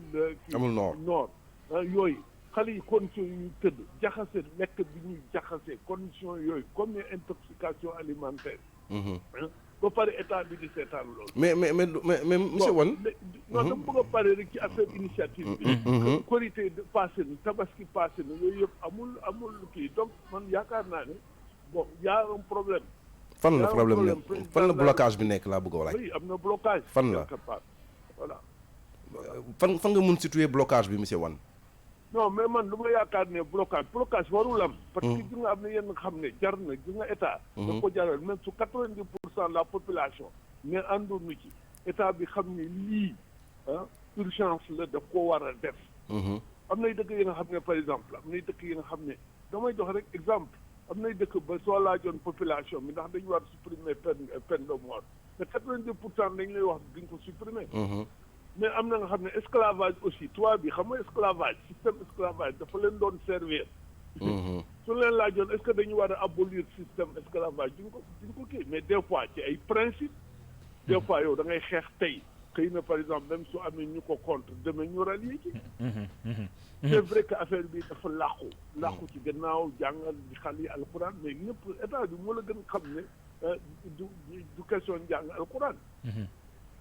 amul noor yooyu xale yi condition yu ñuy tëdd jaxase lekk bi ñuy jaxase condition yooyu comme intoxication alimentaire. ba pare état bi di seetaan loolu. mais monsieur Wane. non dama bëgg a pare rek ci affaire initiative bi. Korité passé na Tabaski passé na yooyu yëpp amul kii donc man yaakaar naa ne bon y a un problème. fan la problème nekk fan la blocage bi nekk laa bëgg a laaj. oui am na blocage. fan la quelque part voilà. fan nga mun situer blocage bi monsieur Wane. non mais man lu ma yaakaar ne blocage warul am. parce que gi nga am na yenn xam ne jar na gi nga état. da ko jaral même su 90% de la population. mais àndoon ci état bi xam ne lii urgence la daf ko war a def. am nay dëkk yi nga xam ne par exemple am nay dëkk yi nga xam ne damay jox rek exemple am nay dëkk ba soo laajoon population bi ndax dañu war supprimer peine de mort mais 90% dañ lay wax duñ ko supprimer. mais am na nga xam ne esclavage aussi tubaab bi xam nga esclavage système esclavage dafa leen doon servir. su leen laajoon est-ce que dañu war a abolir système esclavage duñ ko kii mais des fois ci ay principe des fois yow da ngay xeex tey xëy na par exemple même su amee ñu ko contre demain ñu rallier ci. c'est vrai que affaire bi dafa làqu ci gannaaw jàngal di xale yi alxuraan mais ñëpp état bi moo la gën xam ne du question jàng alxuraan.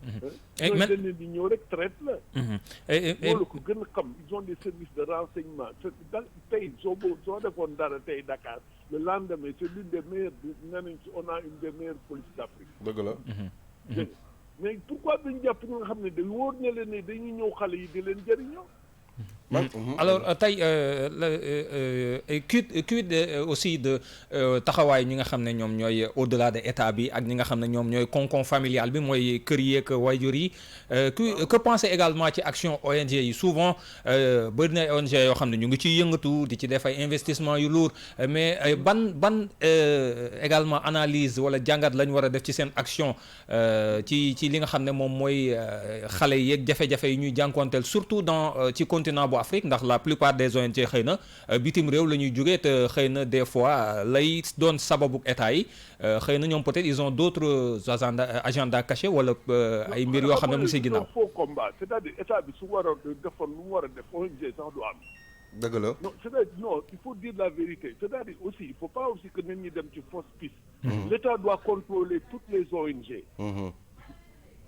ñooñu dañ leen di ñëw rek traite la. moo la ko gën a xam ils ont des services de renseignement tey soo defoon dara tey Dakar le lendemain c'est l'une des meilleures nee nañ ci on a une des meilleures polices d'Afrique. dëgg la. mais pourquoi dañu jàpp ñi nga xam ne dañ wóor na leen ne dañuy ñëw xale yi di leen jëriñoo. alors tey quid aussi de taxawaay ñi nga xam ne ñoom ñooy au-delà de état bi ak ñi nga xam ne ñoom ñooy cocon familial bi mooy kër yi ak waajur yi que penser également ci action ONG yi souvent bëri na ONG yoo xam ne ñu ngi ciy yëngatu di ci def ay investissement yu lourd mais ban également analyse wala jàngat lañ war a def ci seen action ci li nga xam ne moom mooy xale yeeg jafe-jafe yi ñuy jànkuwanteel surtout ci continent bu Afrique ndax la plupart des ONG xëy na bitim réew la ñuy jógee te xëy na des fois lay doon sababu état yi xëy na ñoom peut-être ils ont d'autres agenda cachés wala ay mbir yoo xam ne mu ngi si ginnaaw. faux combat c'est-à-dire état bi su war a defoon lu mu war a def ONG sax du am. dëgg la. non c'est-à-dire non il faut dire la vérité c'est-à-dire aussi il faut pas aussi que nit ñi dem ci fausse piste. L'État doit contrôler toutes les ONG.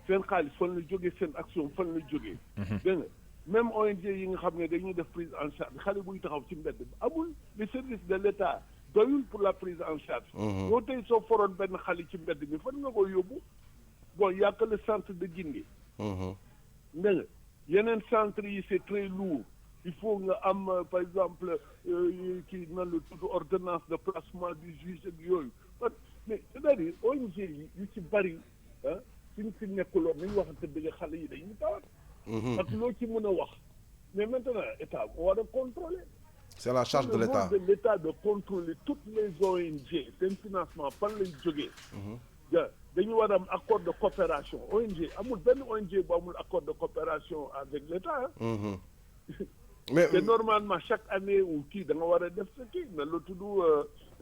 seen xaalis fan la jógee seen action fan la jógee. dégg nga même ONG yi nga xam ne dañuy def prise en charge xale buy taxaw ci mbedd bi amul les services de l'État doyul pour la prise en charge. boo tey soo foroon benn xale ci mbedd bi fan nga ko yóbbu bon y a que le centre de Guingué. dégg nga yeneen centre yi c'est très lourd. il faut nga am par exemple kii nan la tudd ordonnance de placement du juge ak yooyu mais c'est-à-dire ONG yi yu ci bari ah suñ fi nekkuloon nañu waxante dëgg xale yi dañuy tawat. parce que loo ci mën a wax mais maintenant état moo war a contrôler. c'est la charge de l'État. de l'État de contrôler toutes les ONG seen financement fan lay jógee. dañu war a am accord de coopération ONG amul benn ONG bu amul accord de coopération avec l'État. mais normalement chaque année ou kii da nga war a def sa kii na la tudd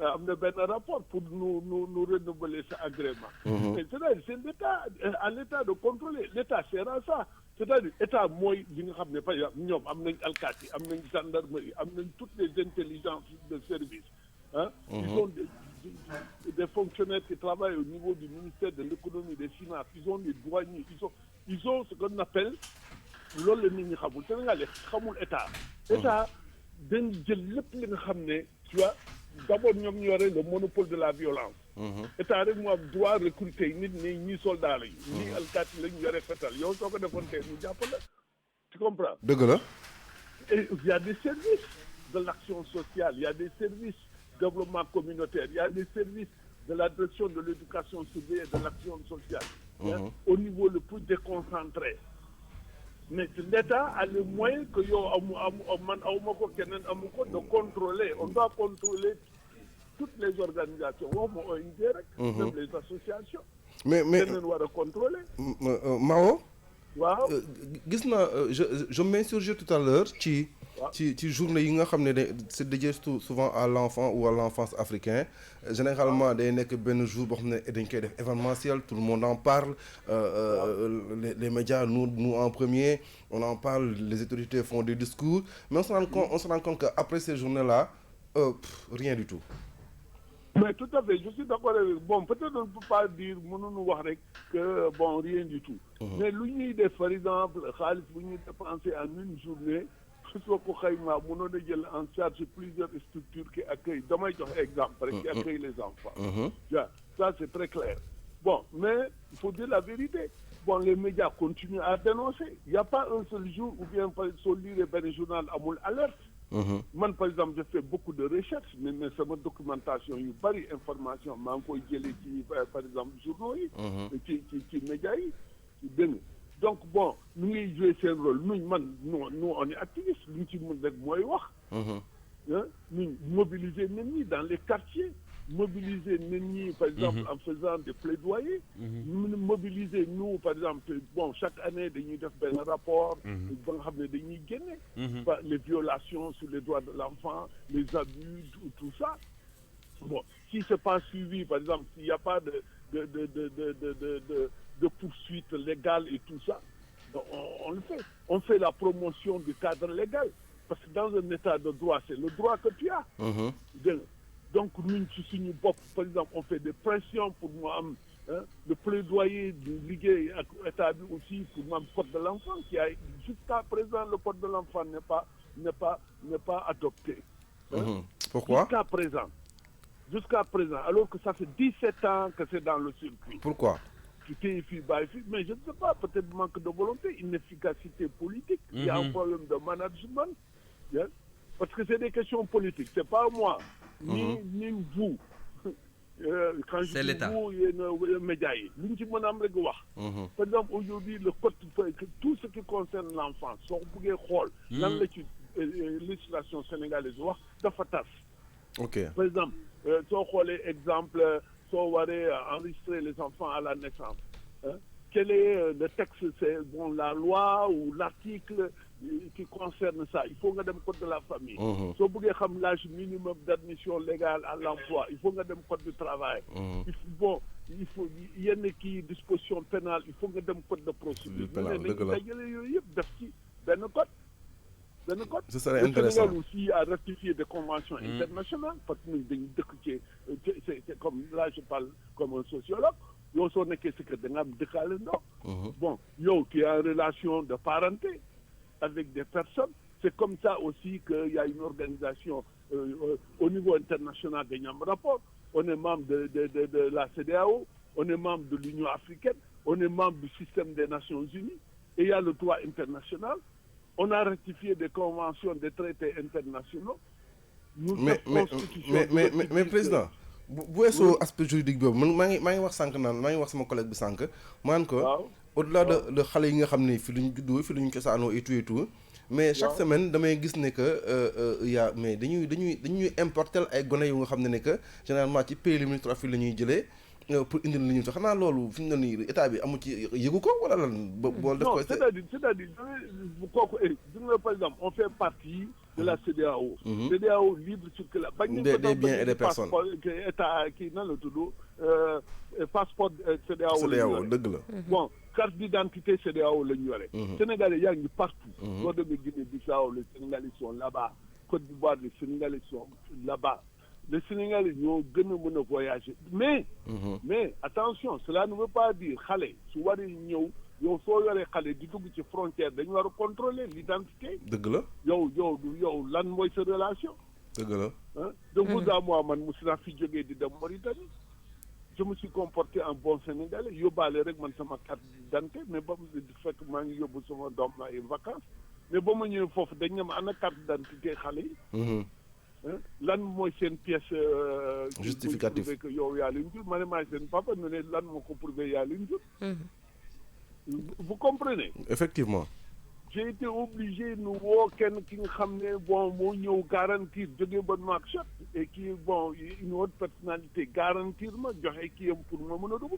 am na benn rapport pour nous renouveler sa agrément. mais c'est-à-dire c'est l'État à l'État de contrôler l'État sert à ça c'est-à-dire État mooy li nga xam ne par exemple ñoom am nañ alkaati am nañ gendarmerie am nañ toutes les intelligences de service ah. ils ont des fonctionnaires qui travaillent au niveau du ministère de l'économie des finances ils ont des douaniers ils ont ce qu'on appelle loolu la nit ñi xamul Sénégal xamul état dañ jël lépp li nga xam ne tu vois d'abord ñoom ñu yore le monopole de la violence. état rek moo am droit recruter nit ñi soldat lañu. ñii alkaati lañu yore fetal yow soo ko defoon tey ñu jàpp la tu comprends. dëgg la. et il y a des services de l'action sociale il y a des services développement communautaire il y a des services de la direction de l'éducation civique et de l'action sociale. Au niveau le plus déconcentré. mais l'État a les moyens que yow man awma ko keneen amu ko de contrôler on doit contrôler toutes les organisations waxuma ONG rek. même les associations. mais keneen war a contrôler. Mao. waaw gis naa je m'insurgeais tout à l'heure ci journée yi nga xam ne c'est dédié souvent à l'enfant ou à l'enfance africain généralement day nekk benn jour boo xam ne dañ koy def événementiel tout le monde en parle les médias nous en premier on en parle les autorités font des discours mais on se rend compte que après ces journées-là rien du tout. mais tout à fait je suis d'accord avec bon peut-être on ne peut pas dire mënuñu wax rek que bon rien du tout. mais lu ñuy def par exemple xaalis bu ñuy dépenser en une journée. soo ko xaymaa mënoon a jël en charge plusieurs structures qui accueillent damay jox exemple rek qui accueillent les enfants. Ça c'est très clair. Bon mais il faut dire la vérité bon les médias continuent à dénoncer il y a pas un seul jour ou bien soo lire benn journal amul alerte. man par exemple je fais beaucoup de recherches mais sama documentation yu bari information maa ngi koy jëlee ci par exemple journaux yi. ci médias yi dégg nga donc bon ñu ngi jouer seen rôle nous on est activiste lu ñu ci mën rek mooy wax. ñu mobiliser nit ñi dans les quartiers mobiliser nit ñi par exemple en faisant des plaidoyers. mobiliser nous par exemple bon chaque année dañuy def benn rapport. ba nga xam ne dañuy génne. les violations sur les droits de l'enfant les abus tout ça bon si c'est pas suivi par exemple s'il y a pas de poursuites légales et tout ça on le fait on fait la promotion du cadre légal parce que dans un état de droit c'est le droit que tu as. donc ñun ci suñu bopp par exemple on fait des pressions pour mu am le plaidoyer du liggéey ak état bi aussi pour mu am code de l'enfant qui a jusqu'à présent le code de l'enfant n'est pas adopté. Pourquoi? Jusqu'à présent alors que ça fait 17 ans que c'est dans le circuit. Pourquoi? Mais je ne sais pas, peut-être manque de volonté, inefficacité politique, il y a un problème de management, Bien. Parce que c'est des questions politiques. C'est pas moi, ni vous. Quand je C'est dis l'État. vous, il y a un média. Par exemple, aujourd'hui, le code, tout ce qui concerne l'enfant, si vous pouvez voir, dans la législation sénégalaise, dafa tas. ok Par exemple, soo xoolee exemple soo waree enregistrer les enfants à la naissance. Quel est le texte, c'est bon, la loi ou l'article qui concerne ça? Il faut nga dem code de la famille. Soo bëggee xam l'âge minimum d'admission légale à l'emploi, il faut nga dem code du travail. Il faut yenn kii disposition pénale, il faut nga dem code de procédure. pénal, dëgg la. dajale yooyu yëpp def ci benn code. ce serait Le intéressant. Sénégal aussi a ratifié des conventions internationales parce que nous dañu dëkk ci c'est comme là je parle comme un sociologue. Yow soo nekkee si que da nga am dëkkaale ndox. Bon yow tu es en relation de parenté avec des personnes. C'est comme ça aussi qu'il y a une organisation au niveau international dañu am rapport. On est membre de la CEDEAO, on est membre de l'Union africaine, on est membre du système des Nations Unies et il y a le droit international. On a ratifié des conventions, des traités internationaux. mais président bu weesoo aspect juridique boobu man maa ngi wax sànq naan maa ngi wax sama collègue bi sànq maan ko au-delà de xale yi nga xam ne fi luñ juddoo fi luñ cosaanoo et tout mais chaque semaine damay gis ne que yaa mais dañuy importer ay gone yu nga xam ne que généralement ci pays limitrophes la ñuy jëlee pour indil li ñu tax xanaa loolu fi mu ne nii état bi amu ci yëgu ko wala lan. boo def ko non c'est-à-dire kooku par exemple on fait partie de la CEDEAO. CEDEAO libre circulation. des biens et des personnes. état kii nan la tudd passeport CEDEAO. CEDEAO dëgg la. Bon carte d'identité CEDEAO la ñu yore. Sénégalais yaa ngi partout. soo demee Guinée-Bissau les Sénégalais sont là-bas. Côte d'Ivoire les Sénégalais sont là-bas. Les Sénégalais ñoo gën a mën a voyager mais attention cela ne veut pas dire xale su waree ñëw yow soo yoree xale di dugg ci frontière dañu war a contrôler l'identité. dëgg la. yow lan mooy sa relation. dëgg la. de vous à moi man mos naa fi jógee di dem Mauritanie je me suis comporté en bon Sénégalais yóbbaale rek man sama carte d'identité mais ba mu fekk maa ngi yóbbu sama doom ay vacances mais ba ma ñëwee foofu dañ ne ma ana carte d'identité xale yi. lan mooy seen pièce justificatif que yow yaa leen jur ma ne maay seen papa ne lan moo ko prouvé yaa leen jur. Vous comprenez. Effectivement. J'ai été obligé nu woo kenn ki nga xam ne bon moo ñëw garantir jóge ba Nouakchott et qui bon une autre personnalité garantir ma joxe kii am pour ma mën a dugg.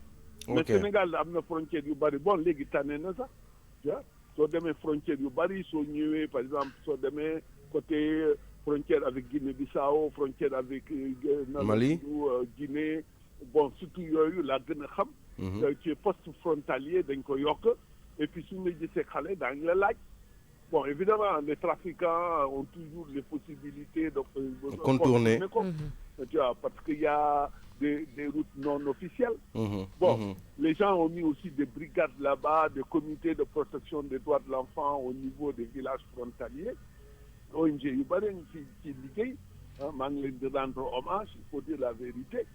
mais Sénégal am na frontière yu bari bon léegi tànnee na sax soo demee frontière yu bari soo ñëwee par exemple soo demee côté frontière avec Guinée-Bissau frontière avec Mali Guinée bon surtout yooyu laa gën a xam. ci poste frontalier dañ ko yokk et puis suñu la gisee xale daañu la laaj. Bon, évidemment, les trafiquants ont toujours les possibilités de contourner. Tu vois, parce qu'il y a des routes non officielles. Les gens ont mis aussi des brigades là-bas, des comités de protection des droits de l'enfant au niveau des villages frontaliers. ONG yu bari ci liggéey maa ngi leen di rendre hommage, il faut dire la vérité.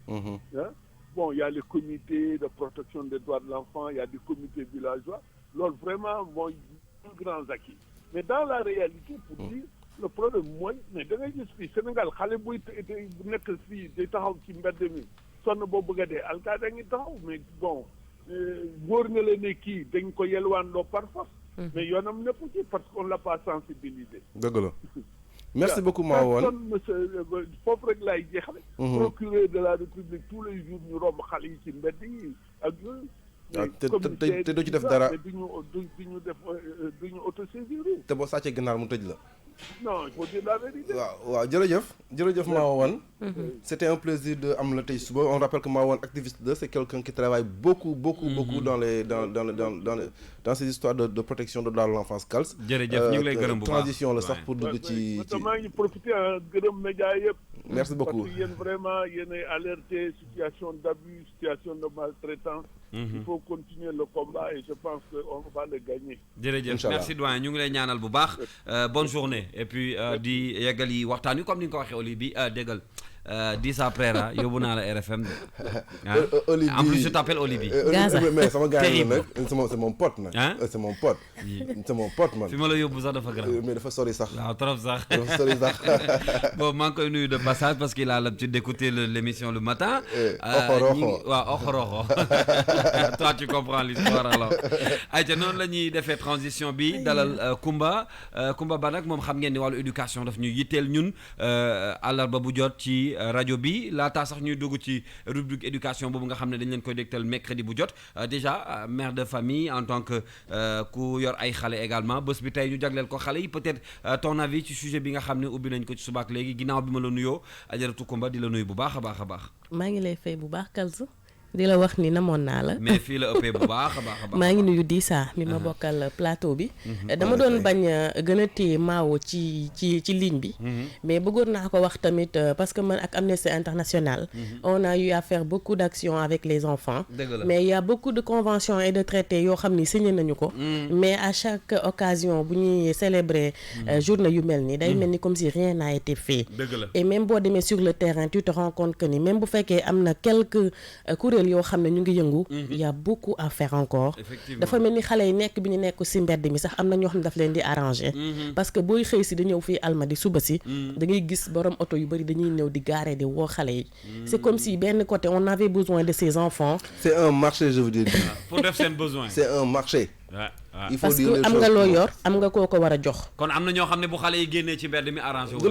Bon, il y a les comités de protection des droits de l'enfant, il y a des comités villageois. Loolu vraiment mooy grands acquis. Mais dans la réalité, pour dire, le problème mooy mais da ngay gis fii Sénégal xale buy nekk fii day taxaw ci mbedd mi sonn boo bëgg a dee alkaati da ngi taxaw mais bon wóor na leen ne kii dañ ko yelwaandoo par force. mais yoonam nepp ci parce qu'on l'a pas sensibilisé. dëgg la merci beaucoup Mawane. foofu rek laay jeexale. procureur de la République tous les jours ñu romb xale yi ci mbedd yi ak yooyu. te doo ci def dara duñu autosaisir. te boo sàccee gànnaar mu tëj la. non il faut dire la vérité. waaw jërëjëf Mawane. C'était un plaisir de am la tey suba on rappelle que Mawane activiste de c'est quelqu'un qui travaille beaucoup dans ces histoires de protection de l'enfance CALS. jërëjëf ñu ngi lay gërëm bu baax transition la sax pour dugg ci maa ngi profité gërëm média yëpp. merci beaucoup parce que yéen vraiment yéen ay alerté situation d'abus situation de maltraitance. Il faut continuer le combat et je pense qu'on va le gagner. jërëjëf merci doyen ñu ngi lay ñaanal bu baax bonne journée et puis di yeggali waxtaan wi comme ni nga ko waxee Oli bi déggal Dissa Prera yóbbu naa la RFM Oli en plus je t'appelle Oli bi mais sama gars yi Terrible. nag c'est mon pote nag c'est mon pote c'est mon pote man fi ma la yóbbu sax dafa grave mais dafa sori sax waaw trop sax dafa sori sax bon maa ngi koy nuyu de passage parce qu'il a l'habitude d'écouter l'émission le matin waaw oxoroxo toi tu comprends l'histoire alors ayca noonu la ñuy defee transition bi dalal Kumba Ba nag moom xam ngeen ni wàllu éducation daf ñu yitteel ñun àllarba bu jot ci rajo bi laataa sax ñuy dugg ci rubrique éducation boobu nga xam ne dañ leen koy dégtal mercredi bu jot déjà mère de famille en tant que ku yor ay xale également bés bi tey ñu jagleel ko xale yi peut-être ton avis ci sujet bi nga xam ne ubbi nañ ko ci subaak léegi ginnaaw bi ma la nuyoo ajaratu Kumba di la nuyu bu baax a baax a baax. maa ngi lay fay bu baax Kalzu di la wax ni namoon naa la. mais fii la ëppee bu baax a baax a baax. maa ngi nuyu Dissa mi ma bokkal plateau bi. dama doon bañ gën a téye Maawo ci ligne bi. mais bëggoon naa ko wax tamit parce que man ak Amnesty International. on a eu à faire beaucoup d'actions avec les enfants. mais il y a beaucoup de conventions et de traités yoo xam ni signé nañu ko. mais à chaque occasion bu ñuy célébrer journée yu mel nii day mel ni comme si rien n'a été fait. et même boo demee sur le terrain tu te rends compte que ni même bu fekkee am na quelques kuréel yoo xam ne ñu ngi yëngu il y a beaucoup à faire encore dafa mel ni xale yi nekk bi ñu nekk ci mbedd mi sax am na ñoo xam ne daf leen di arranger parce que booy xëy si di ñëw fii Almadi suba si da ngay gis borom oto yu bëri dañuy ñëw di garer di woo xale yi c'est comme si benn côté on avait besoin de ces enfants c'est un marché je veux dire pour def seen besoin c'est un marché il faut parce que am nga loo yor am nga koo ko war a jox kon am na ñoo xam ne bu xale yi génnee ci mbedd mi arrangé wu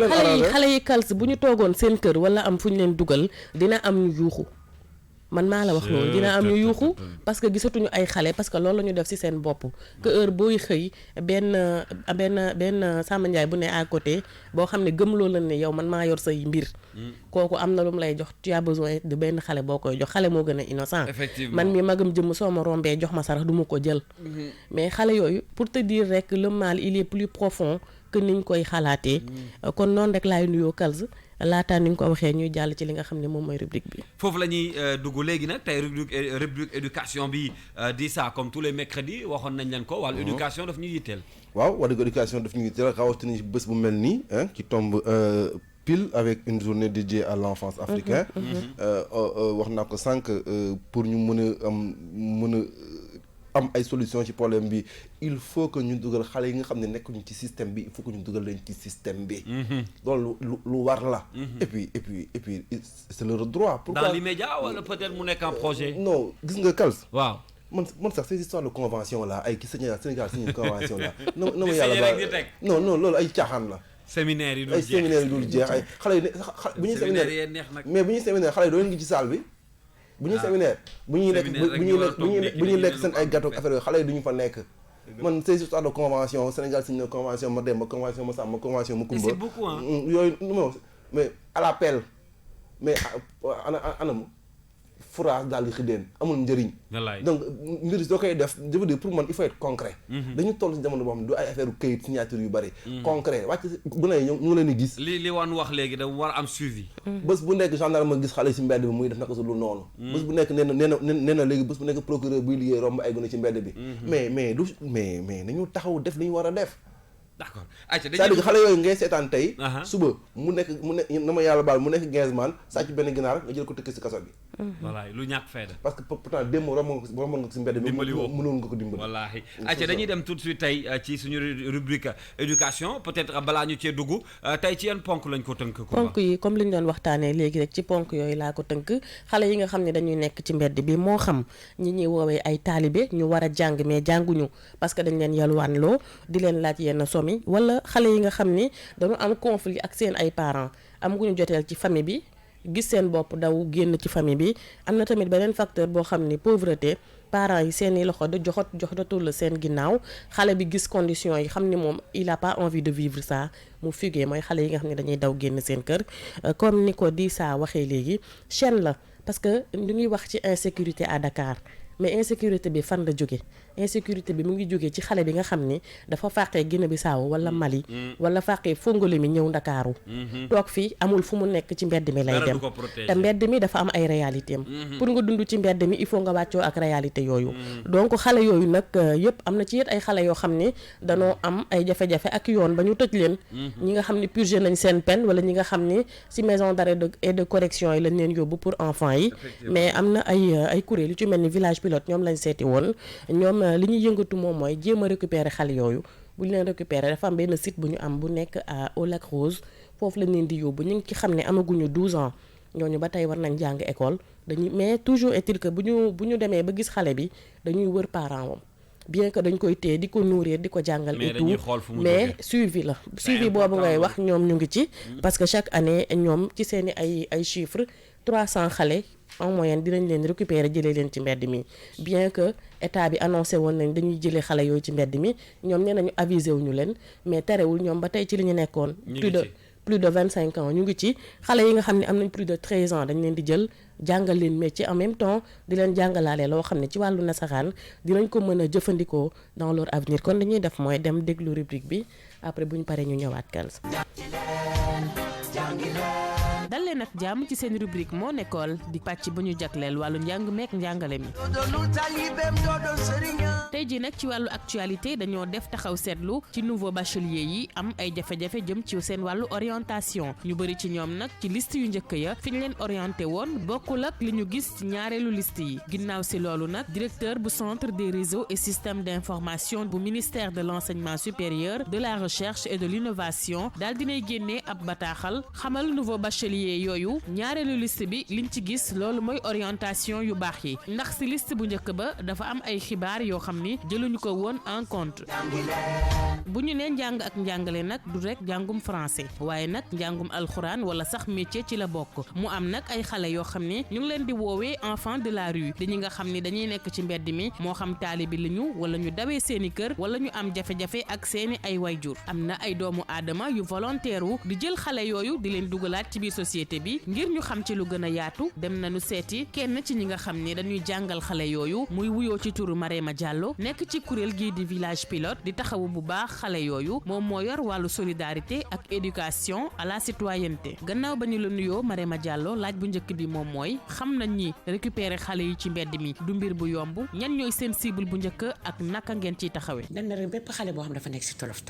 xale yi Kals bu ñu toogoon seen kër wala am fu ñu leen dugal dina am ñu yuuxu man maa la wax loolu dina am ñu yuuxu parce que gisatuñu ay xale parce que loolu la ñu def ci seen bopp que heure booy xëy benn Samba Ndiaye bu ne à côté boo xam ne gëm loolu la ne yow man maa yor say mbir kooku am na lu mu lay jox tu as besoin de benn xale boo koy jox xale moo gën a innocent man mi magam jëmm soo ma rombee jox ma sarax du ma ko jël mais xale yooyu pour te dire rek le mal il est plus profond que niñ koy xalaatee kon noonu rek laay nuyoo Kalz laataa ni nga ko waxee ñuy jàll ci li nga xam ne moom mooy rubrique bi foofu la ñuy dugg léegi nag tey rubrique éducation bi Dissa comme tous les mercredis waxoon nañ leen ko wàllu éducation daf ñuy yitteel waaw wàllu éducation daf ñuy yitteel rawatina bés bu mel nii qui tombe pile avec une journée dédiée à l'enfance africaine wax naa ko sànq pour ñu mën a am ay solution ci problème bi il faut que ñu dugal xale yi nga xam ne nekkuñu ci système bi il faut que ñu dugal leen ci système bi loolu lu war la et puis c'est leur droit pourquoi dans l'immédiat wala peut-être mu nekk un projet non gis nga Kals waaw man sax ces histoires de convention là ay ki Sénégal signé convention là na ma yàlla ba non loolu ay caaxaan la séminaire yi dul jeex ay séminaire yi dul jeex ay xale yi bu ñuy séminaire mais bu ñuy séminaire xale yi doo leen ngi ci salle bi bu ñuy séminaire bu ñuy lekk seen ay gâteau affaire yooyu xale yi duñu fa nekk man ces histoires de convention Sénégal signé na convention ma Demba convention ma Samba convention ma Kumba yooyu mais à l'appel mais anam phrase daal di xideen amul njëriñ donc mbir soo koy def je veux dire pour man il faut être concret dañu toll ci jamono boo xam ne du ay affaire këyit signature yu bari concret wàcc bu ne ñu ngi leen di gis li wan wax léegi da war am suivi bés bu nekk gendarme ma gis xale ci mbedd bi muy def naka su lu noonu bés bu nekk nee na léegi bés bu nekk procureur buy liggéey romb ay gone ci mbedd bi mais nañu taxaw def li ñu war a def d'accord c'est-à-dire xale yooyu ngay seetaan tey suba mu nekk na ma yàlla baal mu nekk 15 man sàcc benn ginaar nga jël ko tëkk ci kaso bi voilà lu ñàkk fayda parce que pourtant démb romb nga ci mbedd bi mënoon nga ko dimbali wallaahi ayca dañuy dem tout de suite tey ci suñu rubrique éducation peut-être balaa ñu cee dugg tey ci yan ponk lañ ko tënk ponk yi comme li ñu doon waxtaanee léegi rek ci ponk yooyu laa ko tënk xale yi nga xam ne dañuy nekk ci mbedd bi moo xam ñi ñuy woowee ay taalibe ñu war a jàng mais jànguñu parce que dañ leen yalwaanloo di leen laaj yenn somi wala xale yi nga xam ni dañu am conflit ak seen ay parents amaguñu joteel ci famille bi gis seen bopp daw génn ci famille bi am na tamit beneen facteur boo xam ni pauvreté parents yi seeni loxo da joxatul seen ginnaaw xale bi gis conditions yi xam ni moom il a pas envie de vivre ça mu fugué mooy xale yi nga xam ne dañuy daw génn seen kër comme ni ko Dissa waxee léegi chaîne la parce que ñu ngi wax ci insécurité à Dakar mais insécurité bi fan la jóge insécurité bi mu ngi jógee ci xale bi nga xam ni dafa fàqee Guinée-Bissau wala Mali wala fàqee Fongolemi ñëw Ndakaaru toog fii amul fu mu nekk ci mbedd mi lay dem te mbedd mi dafa am ay réalité am pour nga dund ci mbedd mi il faut nga wàccoo ak réalité yooyu donc xale yooyu nag yëpp am na ci yet ay xale yoo xam ne danoo am ay jafe-jafe ak yoon ba ñu tëj leen ñi nga xam ne purgé nañ seen peine wala ñi nga xam ne ci maison d'arrêt et de correction yi lañ leen yóbbu pour enfants yi mais am na ay kuréel yu ci mel ni village pilote ñoom lañ seeti woon ñoom li ñuy yëngatu moom mooy jéem a récupérer xale yooyu bu ñu leen récupérer dafa am benn site bu ñu am bu nekk au Lac Rose foofu lañ leen di yóbbu ñu ngi ci xam ne amaguñu 12 ans ñooñu ba tey war nañ jàng école dañuy mais toujours est-il que bu ñu demee ba gis xale bi dañuy wër parent wam bien que dañ koy téye di ko nourrir di ko jàngal et tout mais suivi la suivi boobu ngay wax ñoom ñu ngi ci parce que chaque année ñoom ci seeni ay chiffres 300 xale en moyenne dinañ leen récupérer jëlee leen ci mbedd mi bien que état bi annoncé woon nañ dañuy jëlee xale yooyu ci mbedd mi ñoom nee nañu avisé wuñu leen mais terewul ñoom ba tey ci li ñu nekkoon plus de 25 ans ñu ngi ci xale yi nga xam ne am nañ plus de 13 ans dañ leen di jël jàngal leen métier en même temps di leen jàngalaale loo xam ne ci wàllu nasaraan dinañ ko mën a jëfandikoo dans leur avenir kon dañuy def mooy dem déglu rubrique bi après bu ñu paree ñu ñëwaat Kals. dal leen ak jàmm ci seen rubrique moo nekkool di pàcc ba ñu jagleel wàllu njàng meek njàngale mi tey ji nag ci wàllu actualité dañoo def taxaw seetlu ci nouveau bachelier yi am ay jafe-jafe jëm ci seen wàllu orientation ñu bëri ci ñoom nag ci liste yu njëkk ya fi ñu leen orienté woon bokkul ak li ñu gis ci ñaareelu liste yi ginnaaw si loolu nag directeur bu centre des réseaux et systèmes d'information bu ministère de l'enseignement supérieur de la recherche et de l'innovation daal dinay génnee ab bataaxal xamal nouveau bachelier yooyu ñaareelu liste bi liñ ci gis loolu mooy orientation yu baax yi ndax ci liste bu njëkk ba dafa am ay xibaar yoo xam ni jëluñu ko woon en compte bu ñu nee njàng ak njàngale nag du rek njàngum français waaye nag njàngum alxuraan wala sax métier ci la bokk mu am nag ay xale yoo xam ni ñu ngi leen di woowee enfant de la rue dañi nga xam ni dañuy nekk ci mbedd mi moo xam taalibi li ñu wala ñu dawee seeni kër wala ñu am jafe-jafe ak seeni ay wayjur am na ay doomu aadama yu volontaire wu di jël xale yooyu di leen dugalaat ci biir société bi ngir ñu xam ci lu gën a yaatu dem nañu seeti kenn ci ñi nga xam ne dañuy jàngal xale yooyu muy wuyoo ci turu Marema Diallo nekk ci kuréel gii di village pilote di taxawu bu baax xale yooyu moom moo yor wàllu solidarité ak éducation à la citoyenneté gannaaw ba ñu la nuyoo Marema Diallo laaj bu njëkk bi moom mooy xam nañ ni récupérer xale yi ci mbedd mi du mbir bu yomb ñan ñooy seen cible bu njëkk ak naka ngeen ciy taxawee. dañ rek bépp xale boo xam dafa nekk ci tolof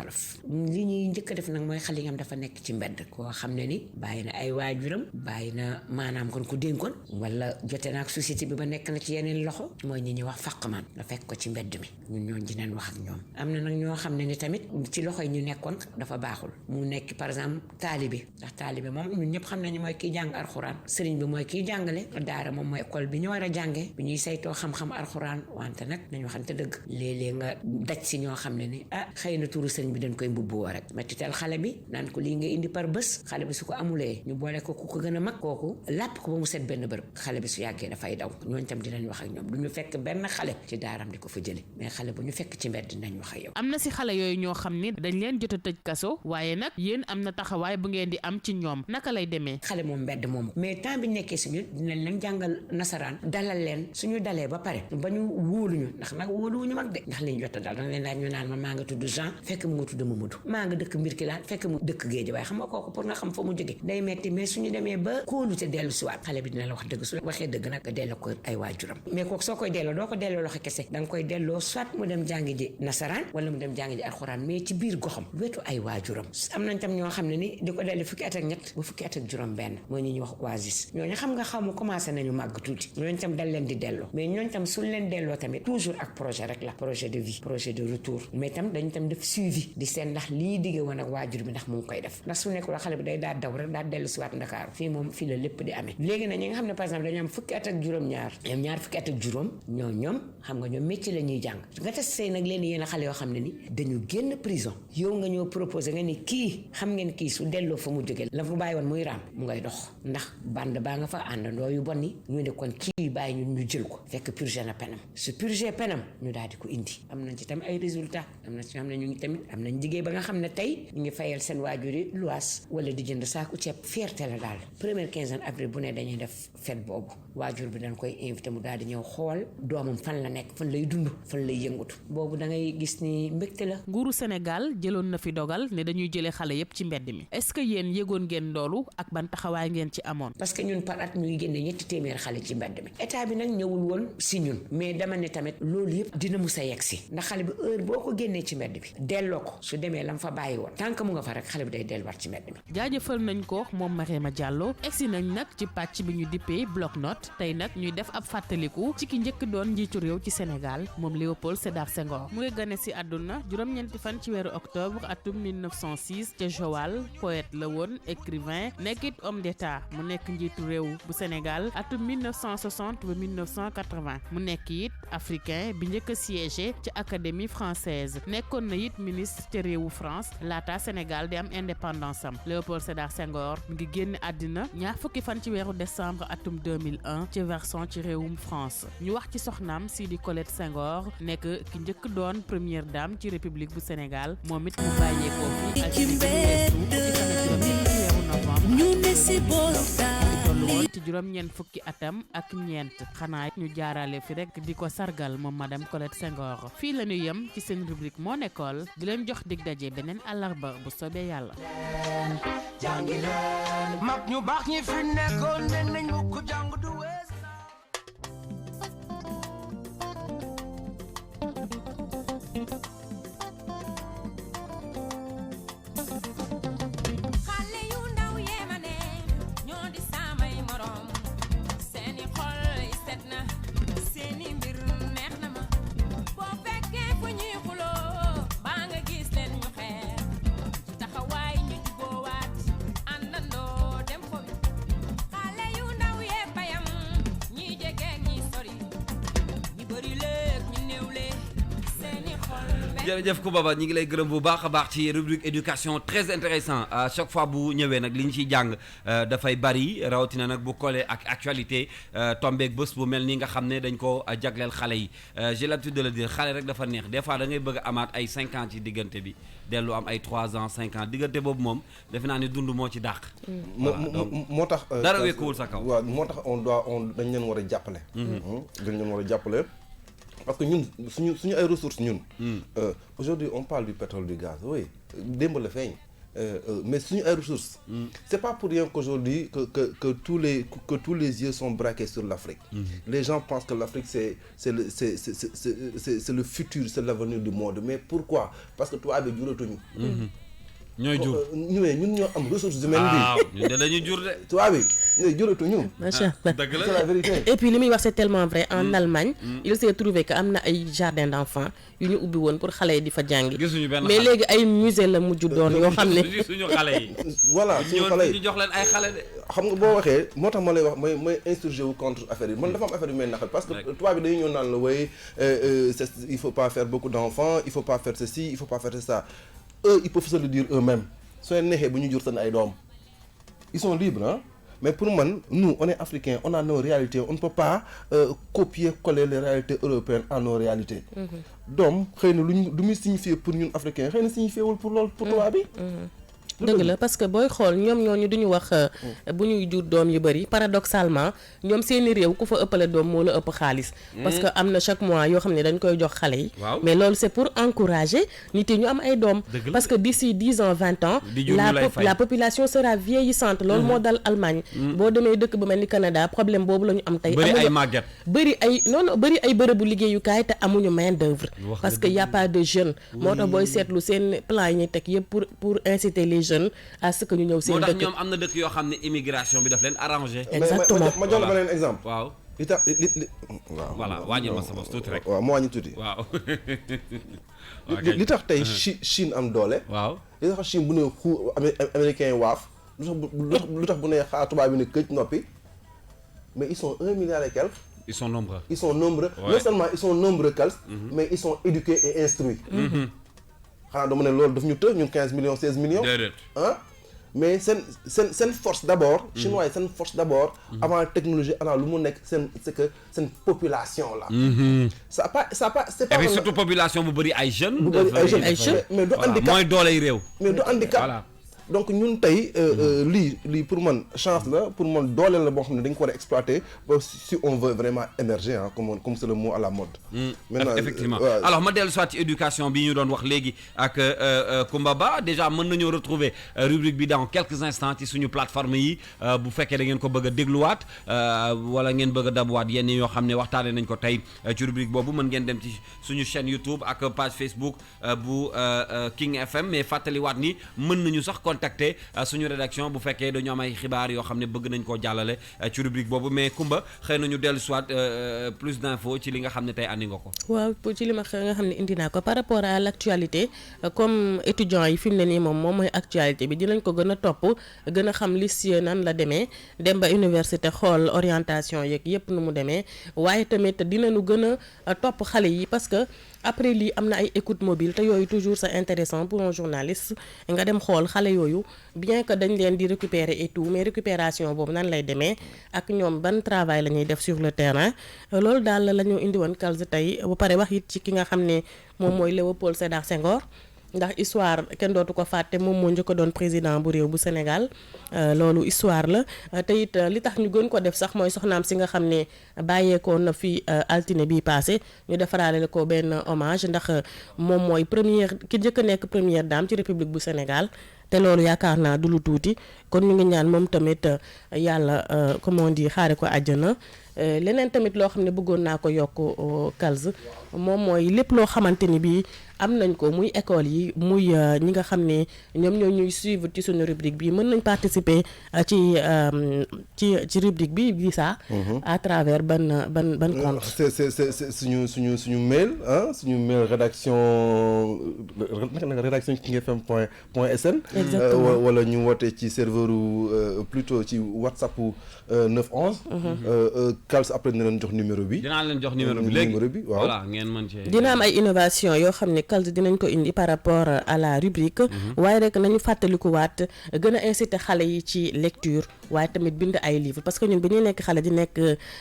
li ñuy njëkk a def nag mooy xale yi nga xam dafa nekk ci mbedd koo xam ne ni bàyyi na ay waajuram bàyyi na maanaam kon ku dénkoon wala jote na ak société bi ba nekk na ci yeneen loxo mooy ñi ñuy wax faqman nga fekk ko ci mbedd mi ñun ñoo dinañ wax ak ñoom am na nag ñoo xam ne ni tamit ci loxo yi ñu nekkoon dafa baaxul mu nekk par exemple taalibe ndax taalibe moom ñun ñëpp xam nañu mooy kiy jàng alxuraan sëriñ bi mooy kiy jàngale daara moom mooy école bi ñu war a jànge bi ñuy saytoo xam-xam alxuraan wante nag nañu waxante dëgg léeg-léeg nga daj si ñoo xam ne ni xëy na turu sëriñ bi dañ koy mbubboo rek mettital xale bi naan ko lii nga indi par bés xale bi su ko amulee ñu boole ko ku ko gën a mag kooku làpp ko ba mu set benn bërëb xale bi su yàggee dafay daw ñooñu tam dinañ wax ak ñoom du ñu fekk benn xale ci daaram di ko fa jële mais xale bu ñu fekk ci mbedd dinañ wax ak yow. am na si xale yooyu ñoo xam ni dañ leen jot a tëj kaso waaye nag yéen am na taxawaay bu ngeen di am ci ñoom naka lay demee. xale moom mbedd moom mais temps bi nekkee si ñun dinañ leen jàngal nasaraan dalal leen suñu dalee ba pare ba ñu wóoluñu ndax nag wóoluwuñu mag de ndax liñ jot a dal danga leen laaj ñu naan ma maa nga tudd Jean fekk mu nga tudd Mamadou maa nga dëkk Mbirkilaan fekk mu dëkk Géej waaye xam nga kooku pour nga xam fa mu jóge day metti mais suñu demee ba kóolute dellu si waat xale bi dina la wax dëgg su waxee dëgg nag nga delloo ko ay waajuram mais kooku soo koy delloo doo ko delloo loxo kese da nga koy delloo soit mu dem jàngi ji nasaraan wala mu dem jàngi ji alxuraan mais ci biir goxam wetu ay waajuram am nañ tam ñoo xam ne ni di ko dellu fukki at ak ñett ba fukki at ak juróom benn mooy ñuy wax oasis ñooñu xam nga xaw ma commencé nañu màgg tuuti ñooñu tam dal leen di delloo mais ñooñu tam suñ leen delloo tamit toujours ak projet rek la projet de vie projet de retour mais tam dañu tam def suivi di seen ndax li ñuy diggee woon ak waajur bi ndax mu ngi koy def ndax su nekk la xale bi day daal daw rek daal dellu si waat Ndakaaru fii moom fii la lépp di amee léegi nag ñi nga xam ne par exemple dañu am fukki at ak juróom ñaar ñoom ñaar fukki at ak juróom ñoom xam nga ñoom métier la ñuy jàng nga tas say nag leen yéen a xale yoo xam ne ni dañu génn prison yow nga ñëw proposé nga ni kii xam ngeen kii su delloo fa mu jóge la fu bàyyi woon muy raam mu ngay dox ndax bande baa nga fa àndandoo yu bon yi ñu ne kon kii bàyyi ñun ñu jël ko fekk purgé na penam su purgé penam ñu daal di ko indi am nañ ci tam ay résultats am na ci xam ne ñu ngi tamit am nañ jigéen ba nga xam ne tey ñu ngi fayal seen waajur yi luwaas wala di jënd saaku ceeb fierté la daal général première quinzaine avril bu ne dañuy def fête boobu waajur bi dañ koy invité mu daal di ñëw xool doomam fan la nekk fan lay dund fan lay yëngatu boobu da ngay gis ni mbégte la. nguuru Sénégal jëloon na fi dogal ne dañuy jëlee xale yépp ci mbedd mi est-ce que yéen yëgoon ngeen loolu ak ban taxawaay ngeen ci amoon. parce que ñun par at ñuy génne 300 xale ci mbedd mi état bi nag ñëwul woon si ñun mais dama ne tamit loolu yëpp dina mus a yegg si ndax xale bi heure boo ko génnee ci mbedd bi delloo ko su demee lam fa bàyyi woon tant que mu nga fa rek xale bi day delluwaat ci mbedd mi. jaajëfal nañ ko moom Mariama Diallo egsi nañ nag ci pàcc bi ñu dippee bloc note tey nag ñuy def ab fàttaliku ci ki njëkk doon njiitu réew ci Sénégal moom Léopold Sédar Senghor mu ngi gane si àdduna juróom-ñeenti fan ci weeru octobre atum 1906 ca Joal poète la woon écrivain nekkit homme d'état mu nekk njiitu réew bu Sénégal atum 1960 ba 1980 mu nekk it africain bi njëkk a siégé ci académie française nekkoon na it ministre ca réewu France laata Sénégal di am indépendance am Léopold Sédar Senghor mu ngi génn àddina ñaar fukki fan ci weeru décembre atum 2001 ci Verson ci réewum France ñu wax ci soxnaam Sidi Colette Senghor nekk ki njëkk doon première dame ci république bu Sénégal moom it mu bàyyeekoo fi ci juróom-ñeent fukki atam ak ñeent xanaa ñu jaarale fi rek di ko sargal moom madame Colette Senghor fii la ñu yem ci seen rubrique Mon École di leen jox dig daje beneen àllarba bu soobee yàlla. jàngi leen mag ñu baax ñi fi nekkoon ne nañ ko jàng du wees. jërëjëf Koumba Ba ñi ngi lay gërëm bu baax a baax ci rubrique éducation très intéressant à chaque fois bu ñëwee nag li ñu ciy jàng dafay bari rawatina nag bu collé ak actualité tombeeg bés bu mel ni nga xam ne dañ ko jagleel xale yi j'ai l'habitude de le dire xale rek dafa neex des fois da ngay bëgg a amaat ay 5 ans ci diggante bi dellu am ay 3 ans 5 ans diggante boobu moom defe naa ne dund moo ci dàq. moo tax dara wekkuwul sa kaw. waaw moo tax dañ leen war a jàppale. dañ leen war a jàppale. parce que ñun suñu ay ressources ñun. Aujourd'hui on parle du pétrole du gaz oui démb la feeñ mais suñu ay ressources. C'est pas pour rien qu'aujourd'hui que tous les yeux sont braqués sur l'Afrique. Les gens pensent que l'Afrique c'est le futur, c'est l'avenir du monde mais pourquoi? Parce que tubaab bi juratuñu. ñooy jur ñun ñoo am ressources humaines bi. waaw ñun de dañuy jur de. tubaab bi ñooy juratuñu. macha allah dëgg la c'est la vérité. et puis li muy wax c'est tellement vrai en Allemagne. il s'est trouvé que am na ay jardin d'enfants yu ñu ubbi woon pour xale yi di fa jàngi. gisuñu benn mais léegi ay musée la mujj doon yoo xam ne. suñu xale yi. voilà suñu xale yi ñu jox leen ay xale de. xam nga boo waxee moo tax ma lay wax mooy insurgé wu contre affaire yi man dafa am affaire yu may naqal parce que tubaab bi dañuy ñëw naan la way il faut pas faire beaucoup d'enfants il faut pas faire ceci il faut pas faire ça eux ils peuvent se le dire eux-mêmes soo leen neexee bu ñu jur seen ay doom ils sont libres hein mais pour man nous on est africains on a nos réalités on ne peut pas copier-coller les réalités européennes à nos réalités. doom xëy na lu muy signifier pour ñun africains xëy na signifier wul pour loolu pour tubaab bi. dëgg la parce que booy xool ñoom ñooñu duñu wax bu ñuy jur doom yu bari paradoxalement ñoom seeni réew ku fa ëppale doom moo la ëpp xaalis. parce que am na chaque mois yoo xam ne dañ koy jox xale yi. mais loolu c'est pour encourager nit yi ñu am ay doom. parce que d'ici 10 ans 20 ans. la population sera vieillissante. loolu moo dal Allemagne. boo demee dëkk bu mel ni Canada problème boobu la ñu am tey. bëri ay màgget. bëri ay bërëbu liggéeyukaay te amuñu main d'œuvre. parce que y a pas de jeunes. moo tax booy seetlu seen plan yi ñuy teg yëpp pour inciter les jeunes à ce que ñu ñëw seen dëkk. moo tax ñoom am na dëkk yoo xam ne immigration bi daf leen arrangé. exactement ma jox la beneen exemple. waaw li tax waaw. voilà wàññi ma sama tuuti rek. waaw ma wàññi tuuti. waaw. li tax tey Chine am doole. waaw li tax Chine bu ne xu américain waaf lu tax bu ne xaar tubaab bi ne këj noppi mais ils sont 1 milliard et quelques. ils sont nombreux. non seulement ils sont nombreux mais ils sont éduqués et instruits. xanaa dama ne loolu daf ñu të ñun 15 millions 16 millions. déedéet ah mais seen force d'abord. chinois yi seen force d'abord. avant la technologie avant lu mu nekk c'est que seen population là. ça pas c'est pas. et puis surtout population bu bëri ay jeunes. bu bëri ay jeunes mais du handicap mooy dooley réew. mais du handicap. voilà donc ñun tey lii pour man chance la pour man dooleel la boo xam ne dañ ko war a exploiter ba si on veut vraiment émerger comme c'est le mot à la mode. Maintenant effectivement alors ma dellu soit ci éducation bi ñu doon wax léegi ak Koumba Ba déjà mën nañoo retrouver rubrique bi dans quelques instants ci suñu plateforme yi bu fekkee da ngeen ko bëgg a dégluwaat wala ngeen bëgg a dabuwaat yenn yoo xam ne waxtaanee nañ ko tey ci rubrique boobu mën ngeen dem ci suñu chaîne YouTube ak page Facebook bu King FM mais fàttaliwaat ni mën nañu sax contacter suñu rédaction bu fekkee dañu am ay xibaar yoo xam ne bëgg nañ koo jàllale ci rubrique boobu mais Koumba xëy na ñu dellu soit plus d'infos ci li nga xam ne tey andi nga ko. waaw ci li ma nga xam ne indi naa ko par rapport à l'actualité comme étudiants yi fi mu ne nii moom mooy actualité bi dinañ ko gën a topp gën a xam liste nan la demee dem ba université xool orientation yeeg yépp nu mu demee waaye tamit dinañu gën a topp xale yi parce que après lii am na ay écoute mobile te yooyu toujours c'est intéressant pour un journaliste nga dem xool xale yooyu bien que dañ leen di récupérer et tout mais récupération boobu nan lay demee ak ñoom ban travail la ñuy def sur le terrain loolu daal la ñu indi woon Kals tey ba pare wax it ci ki nga xam ne moom mooy Léopold Sédar Senghor ndax histoire kenn dootu ko fàtte moom moo njëkk a doon président bu réew bu Sénégal loolu histoire la te it li tax ñu gën ko def sax mooy soxnaam si nga xam ne bàyyeekoon na fi altine bii passé ñu defaraale ko benn hommage ndax moom mooy ki njëkk a nekk première dame ci république bu Sénégal te loolu yaakaar naa du lu tuuti kon ñu ngi ñaan moom tamit yàlla comment dire xaare ko àjjana leneen tamit loo xam ne bëggoon naa ko yokk Kals moom mooy lépp loo xamante ni bii am nañ ko muy école yi muy ñi nga xam ne ñoom ñoo ñuy suivre ci suñu rubrique bi mën nañ participer ci rubrique bi ça à travers ban compte. c'est suñu mail suñu mail rédaction kingfm.sn wala ñu woote ci serveur plutôt ci WhatsApp 911 Kals après dina leen jox numéro bi. dinaa leen jox numéro bi léegi voilà ngeen mën ci dina am ay innovation yoo xam ne Kals dinañ ko indi par rapport à la rubrique waaye rek nañu fàttalikuwaat gën a inciter xale yi ci lecture waaye tamit bind ay livres parce que ñun bi ñuy nekk xale di nekk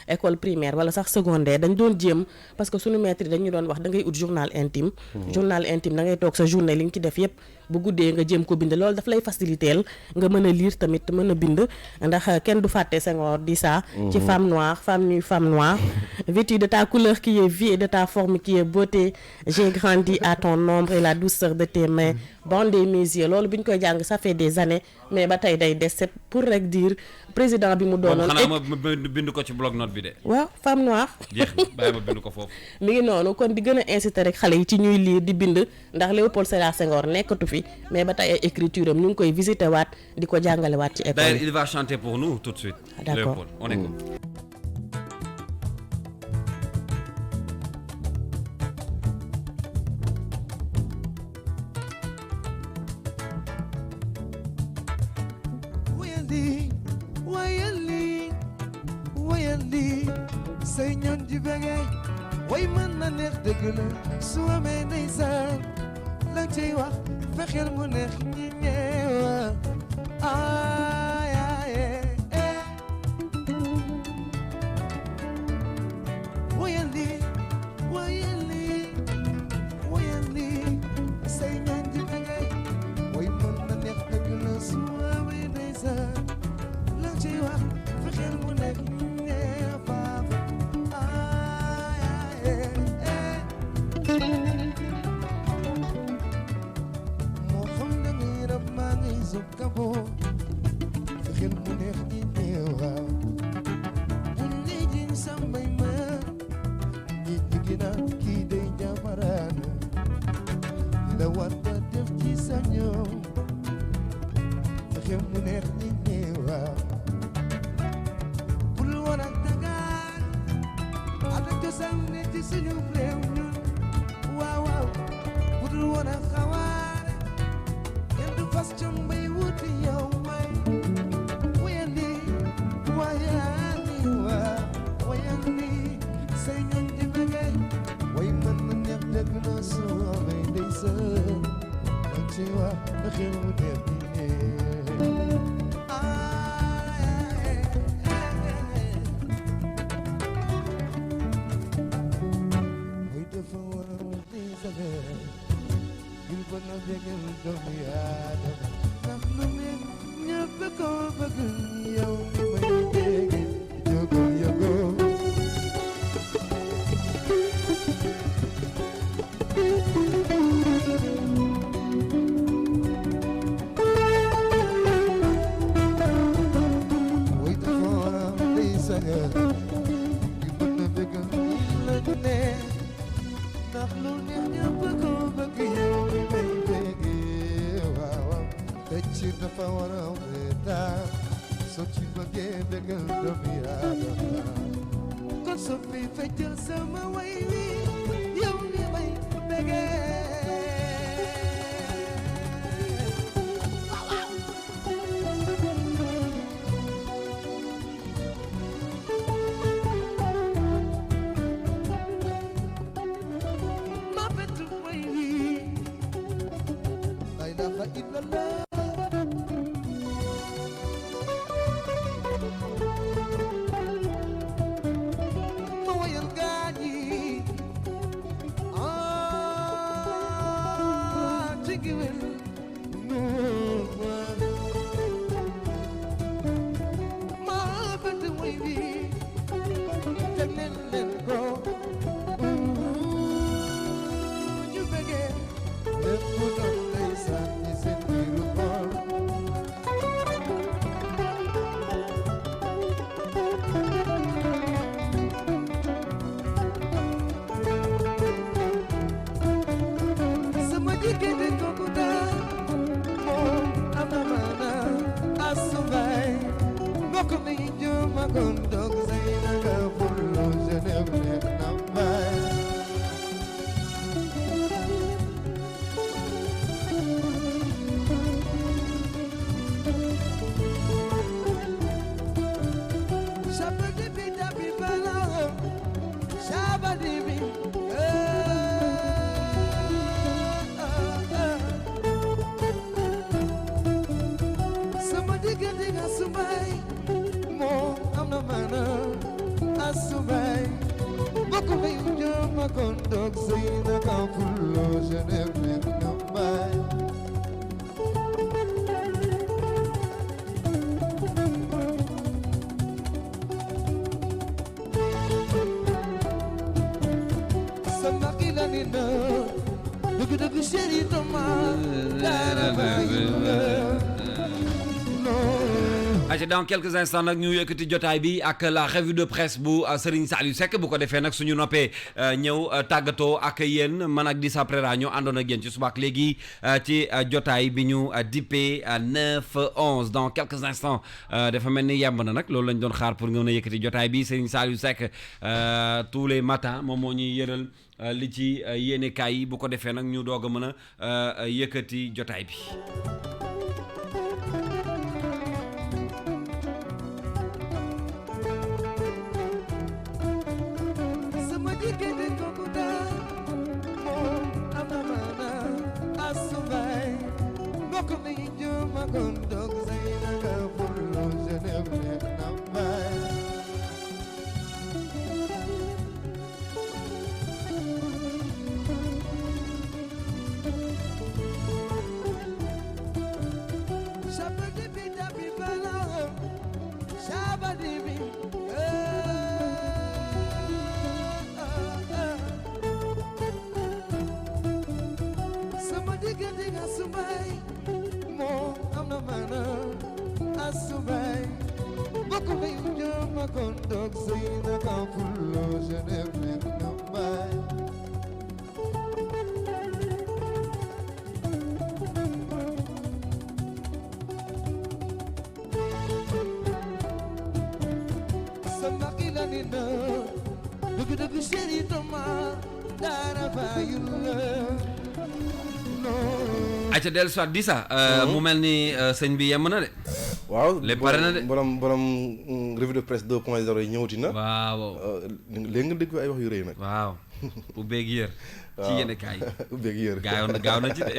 école primaire wala sax secondaire dañ doon jéem parce que suñu maître yi dañu doon wax da ngay ut journal intime journal intime da ngay toog sa journée li nga ci def yépp bu guddee nga jéem ko bind loolu daf lay faciliter nga mën a lire tamit mën a bind ndax kenn du fàtte Senghor di ça ci femme noire femme nue femme noire vêtue de ta couleur qui est vie et de ta forme qui est beauté j'ai grandi à ton ombre et la douceur de tes mains bandé mes yeux loolu bi ñu koy jàng ça fait des années mais ba tey day des c'est pour rek dire président bi mu doonoon xanaa ma bind ko ci bloc note bi de waaw femme noire jeex na bàyyi ma bind ko foofu mi ngi noonu kon di gën a inciter rek xale yi ci ñuy lire di bind ndax Léopold Sédar Senghor nekkatu fi mais ba tey ay écriture am ñu ngi koy visiter waat di ko jàngale waat ci école. D'ailleurs il va chanter pour nous tout de suite. D'accord. Léopold on écoute. wayandi say ñoon ji bege way mën na neex dëgg la su amee ndeysaan la ciy wax fexeel mu neex ñi ñeewa ay wayandi say ñoon ji bege way mën na neex dëgg la su amee ndeysaan la ciy wax fexeel mu neex moo xam da ngay rab maa ngay sub kabo fexeel mu neex ñi ñeewa buñ lay jiñ sambay ma ñi jigi naan kii day jamaraan la war ba def ci sa ñoom fexeel mu neex ñi ñeewa bul war ak dagaan ada cosaan ne ci suñu réew ñun waaw waaw budul woon a xawaare kenn du fas com bay wuti yow may wayandi wayandi say ñoñ di bëgge way mën na neex dëgg na soo may ndey sa man ci wax na xew mu neex di Gil ba na déggal doomu Aadama ndax lu ko bëgg yow mi may bége jógal yëgoo way taxooram day saga yu mën a bégal la ñu neex ndax lu neex ñëpp ko bëgg yow mi may bége waaw te ci dafa war a reetaan soo ci bëggee bégal doomi Aadama kon soo fi feccal sama way wi yow mi may bége ma bettu way wi la ilaha illallah ma wayal gaañi jigéen ma bettu way wi jagleel leen ko ñu bëggee lépp doon lay sànni seen biiru xol sama diggante kooku daal moom am na maanaam asubay mbokk mi jóoma kon dog say naga fullo Genève neex na mbay Shabadi bi dabi bala Shabadi bi sama diggante nga subay moom am na maanaam asubay mbokk mi jóoma kon dog say naga fullo Genève neex na mbay sama xila ni na dëgg-dëgg chéri Toma dara bàyyi la non aca dans quelques instants nag ñu yëkkati jotaay bi ak la revue de presse bu Serigne Saliou Seck bu ko defee nag suñu noppee ñëw tàggatoo ak yéen man ak Dissa Préra ñoo àndoon ak yéen ci subaak léegi ci jotaay bi ñu dippee 9-11 dans quelques instants dafa mel ni yemb na nag loolu lañ doon xaar pour nga mën a yëkkati jotaay bi Serigne Saliou Seck tous les matins moom moo ñuy yëral li ci yéenekaay yi bu ko defee nag ñu doog a mën a yëkkati jotaay bi sama diggante kooku daal moom am na maanaam asubay mbokk mi jóoma kon dog say naga fullo Genève neex na mbay Shabadi bi dabi bala Shabadi bi sama diggante nga subay moom am na maanaam asubay mbokk mi jóoma kon dog say naga fullo Genève neex na mbay sama xila ni na dëgg-dëgg chéri Toma dara bàyyi la non aca dellu soit Dissa mu mel ni sëñ bi yemm na de waaw lépp pare na de borom revue de presse 2.0 yi ñëwati na waaw léegi nga dégg ay wax yu rëy nag waaw ubbeeg yër ci yenn kaay ubbeeg yër gaaw na ci de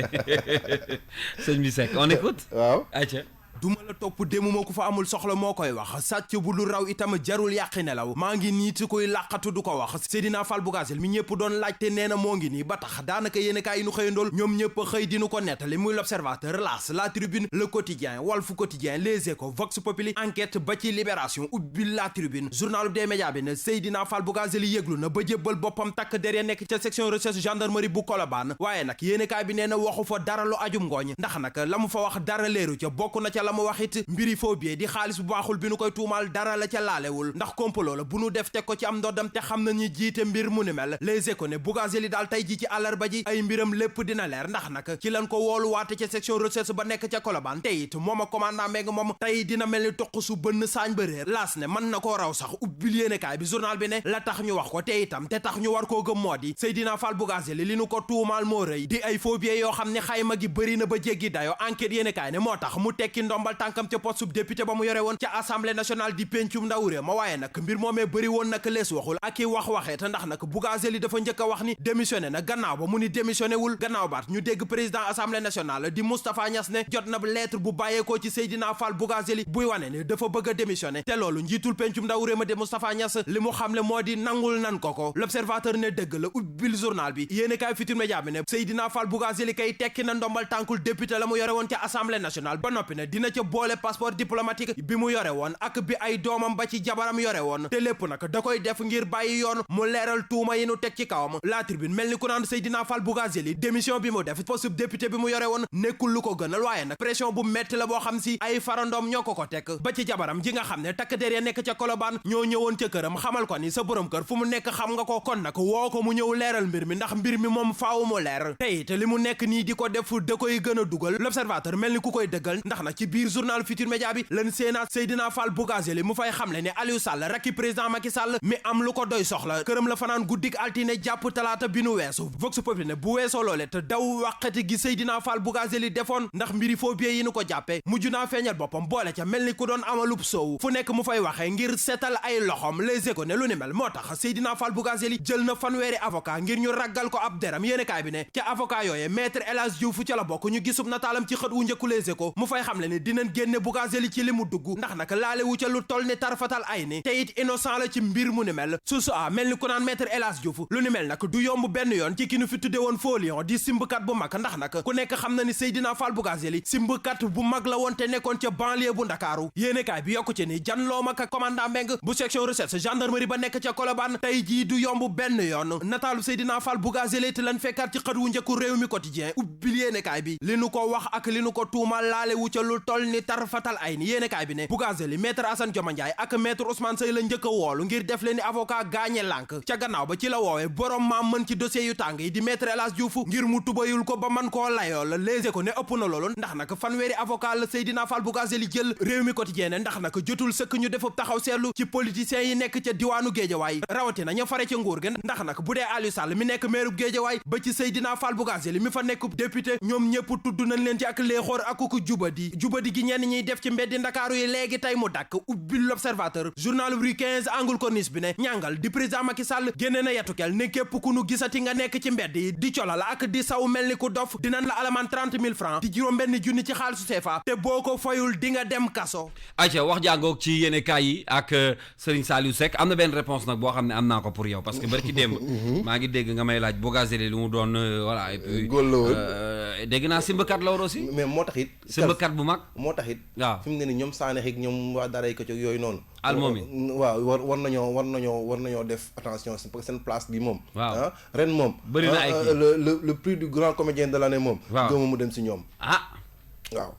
sëñ bi Seck on écoute waaw aca duma la topp demuma ku fa amul soxla moo koy wax sàcc bu lu raw itam jarul yàqi nelaw maa ngi nii ti koy làqatu du ko wax Seydina Fall Bougazelli mi ñëpp doon laajte nee na moo ngi nii ba tax daanaka yéen kaay yi nu xëyandool ñoom ñëpp xëy dinu ko nettali muy l'Observateur, L'As, La Tribune, Le Quotidien, Walf Quotidien, Les Échos, Vox Populi, Enquête ba ci Libération ubbi La Tribune journal des médias bi ne Seydina Fall Bougazelli yëglu na ba jébbal boppam takk der ya nekk ca section recherche gendarmerie bu Colobane waaye nag yéen kaay bi nee na waxu fa dara lu ajum ngooñ ndax nag la mu fa wax dara leeru ca bokk na ca la mu wax it mbiri faux billet di xaalis bu baaxul bi nu koy tuumaal dara la ca laalewul ndax complot la bu nu def teg ko ci am ndoddam te xam nañu jiite mbir mu ni mel Les Échos ne Bougazelli daal tey ji ci àllarba ji ay mbiram lépp dina leer ndax nag ci lan ko woolu waate ca section recherche ba nekk ca Colobane te it moom a commandant Mbengue moom tey dina mel ni toq su bënn saañ ba réer laas ne mën na koo raw sax ubbil yéenekaay bi journal bi ne la tax ñu wax ko te itam te tax ñu war koo gëm moo di Seydina Fall Bougazelli li nu ko tuumaal moo rëy di ay faux billets yoo xam ne xayma gi bëri na ba jéggi dayo enquête yéenekaay ne moo tax mu tekki ndombal tànkam ca poste député ba mu yore woon ca assemblée nationale di pencum ndaw réew ma waaye nag mbir moomee bëri woon nag lees waxul ak i waxee te ndax nag Bougazelli dafa njëkk a wax ni démissionné na gannaaw ba mu ni démissionné wul gannaaw baat ñu dégg président assemblée nationale di Moustapha Niass ne jot na lettre bu bàyyeekoo ci Seydina Fall Bougazelli buy wane ne dafa bëgg a démissionné te loolu njiitul pencum ndaw réew ma di Moustapha Niass li mu xamle moo di nangul nan ko l'Observateur ne dëgg la ubbil journal bi yéeni kaay Futurs Médias bi ne Seydina Fall Bougazelli kay tekki na ndombal tànkul député la mu yore woon ca assemblée nationale ba noppi ne dina ca boole passeport diplomatique bi mu yore woon ak bi ay doomam ba ci jabaram yore woon te lépp nag da koy def ngir bàyyi yoon mu leeral tuuma yi nu teg ci kawam La Tribune mel ni ku naan Seydina Fall Bougazelli démission bi mu def poste député bi mu yore woon nekkul lu ko gënal waaye nag pression bu metti la boo xam si ay farandoom ñoo ko teg ba ci jabaram ji nga xam ne takk der ya nekk ca Colobane ñoo ñëwoon ca këram xamal ko ni sa borom kër fu mu nekk xam nga ko kon nag woo ko mu ñëw leeral mbir mi ndax mbir mi moom faaw mu leer tey te li mu nekk nii di ko def da koy gën a dugal l'Observateur mel ni ku koy dëggal ndax nag ci biir journal Futurs Médias bi lan séenat Seydina Fall Bougazelli mu fay xamle ne Aliou Sall rakki président Macky Sall mi am lu ko doy soxla këram la fanaan guddik altine jàpp talaata bi nu weesu Vox Populi ne bu weesoo loole te daw wàqati gi Seydina Fall Bougazelli defoon ndax mbiri faux billets yi nu ko jàppe mujj naa feeñal boppam boole ca mel ni ku doon amalub soow fu nekk mu fay waxee ngir seetal ay loxom Les Échos ne lu ni mel moo tax Seydina Fall Bougazelli jël na fanweeri avocat ngir ñu raggal ko ab deram yéenekaay bi ne ca avocat yooye maître El Hadji Diouf ca la bokk ñu gisub nataalam ci xët wu njëkku Les Échos mu fay xamle ne dinañ génne Bougazelli ci li mu dugg ndax nag laale wu ca lu toll ni tarfatal ay ni te it innocent la ci mbir mu ni mel susu a mel ni ku naan maître El Hadji Diouf lu ni mel nag du yomb benn yoon ci ki nu fi tudde woon faux lion di simbkat bu mag ndax nag ku nekk xam na ni Seydina Fall Bougazelli simbkat bu mag la woon te nekkoon ca banlieue bu Ndakaaru yéenekaay bi yokku ci ni janloo ma ka commandant Mbengue bu section recherche gendarmerie ba nekk ca Colobane tey jii du yomb benn yoon nataalu Seydina Fall Bougazelli te lan fekkaat ci xët wu njëkku réew mi quotidien ubbil yéenekaay bi li nu ko wax ak li nu ko tuumal laale wu ca lu toll ni tarfatal ay ni yéenekaay bi ne Bougazelli maître Assane Dioma Ndiaye ak maître Ousmane Seye la njëkk a woolu ngir def leen ni avocat gaañe lànk ca gannaaw ba ci la woowee borom maam mën ci dossier yu tàng yi di maître El Hadji Diouf ngir mu tubayul ko ba man koo layool Les Échos ne ëpp na loolu ndax nag fanweeri avocat la Seydina Fall Bougazelli jël réew mi quotidien ne ndax nag jotul sëkk ñu defub taxaw seetlu ci politiciens yi nekk ca diwaanu Géejawaay rawatina ña fare ca nguur gi ndax nag bu dee Aliou Sall mi nekk maire Géejawaay ba ci Seydina Fall Bougazelli mi fa nekk député ñoom ñëpp tudd nañ leen ci ak léexoor ak ku jubadi gi ñenn ñiy def ci mbeddi Ndakaaru yi léegi tey mu dàkk ubbil l'Observateur journal Rue 15 angle corniche bi ne ñàngal di président Macky Sall génne na yatukel ne képp ku nu gisati nga nekk ci mbedd yi di colal ak di saw mel ni ku dof dinañ la alamaan 30 000 francs di juróom benn junni ci xaalisu CFA te boo ko fayul di nga dem kaso. ayca wax jàngoog ci yéene kaay yi ak Serigne Saliou Seck am na benn réponse nag boo xam ne am naa ko pour yow parce que barki démb maa ngi dégg nga may laaj Bougazelli lu mu doon voilà et puis góol la woon dégg naa simbakat la woon aussi mais moo tax it simbakat bu mag moo tax it waaw fi mu ne ni ñoom Sanex ak ñoom waa daray ko yooyu noonu almoom waaw war nañoo def attention parce que seen place bi moom waaw ren moom bëri na ay le prix du grand comédien de l'année moom gëma mu dem si ñoom waaw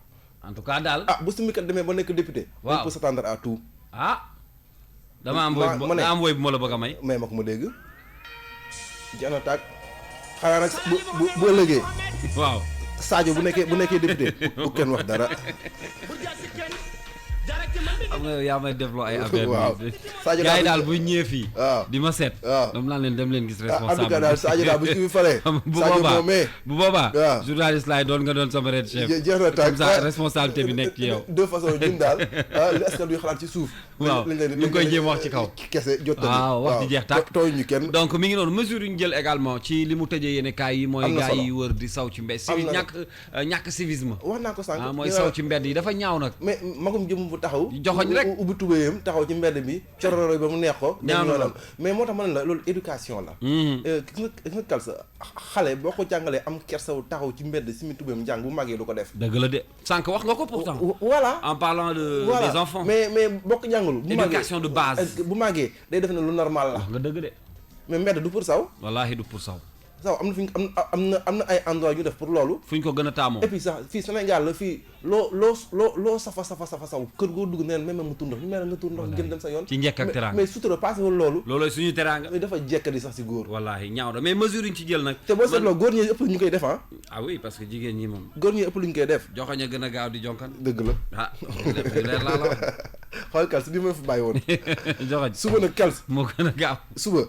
en tout cas daal bu simbikat demee ba nekk député on peut s'attendre à tout dama am woy bu ma la bëgg a may ma ko ma dégg jana taag xanaa nag bu ëllëgee waaw Sadio bu nekkee député bu kenn wax dara xam nga yaa may defloo ay affaire waaw Sadio gars yi daal bu ñëwee fii waaw di ma seet waaw dam naa leen dem leen gis en tout cas responsable daal Sadio daal bu ci fi falee bu Sadio boobaa moomee bu boobaa waaw. journaliste laay doon nga doon sama red chef jeex na tànk comme ça responsabilité bi nekk ci yow de façon ñun daal li askan wi xalaat ci suuf waaw ñu ngi koy jéem wax ci kaw kese jottali waaw wax ji jeex tàkk tooy ñu kenn donc mi ngi noonu mesure yu ñu jël également ci li mu tëjee yéene kaay yi mooy Am na gars solo. yi wër di saw ci mbedd Am civi na- ñàkk civisme wax naa ko sànq mooy saw ci mbedd yi dafa ñaaw nag mais magum jëm bu taxaw Joxoñ rek. ubbi tubéyam taxaw ci mbedd bi cororo ba mu neex ko Ñaaw na yoonam mais moo tax ma ne la loolu éducation la gis nga kal sa xale boo ko jàngalee am kersaw taxaw ci mbedd si mi tubéyam njàng bu màggee du ko def dëgg la de sànq wax nga ko pourtant voilà en parlant de voilà des enfants mais boo ko jàngalul bu màggee éducation de base bu màggee day def ne lu normal la wax nga dëgg de mais mbedd du pour saw wallaahi du pour saw am na fi am na ay endroit yu def pour loolu fu ñu ko gën a taamoo et puis sax fii Sénégal la fii loo safa saw kër goo dugg neen même mu tur ndox ñu mel nga tur ndox gën dem sa yoon ci njëkk ak teraanga mais sutura passé wul loolu loolooy suñu teraanga mais dafa jekk di sax si góor wallaahi ñaaw na mais mesure yi ñu ci jël nag te boo seetloo góor ñi ëpp lu ñu koy def ah ah oui parce que jigéen ñi moom góor ñi ëpp lu ñu koy def joxoñ a gën a gaaw di jonkan dëgg la ah leer laa la wax xool kals bi ma fi bàyyi woon joxoñ suba nag kals moo gën a gaaw suba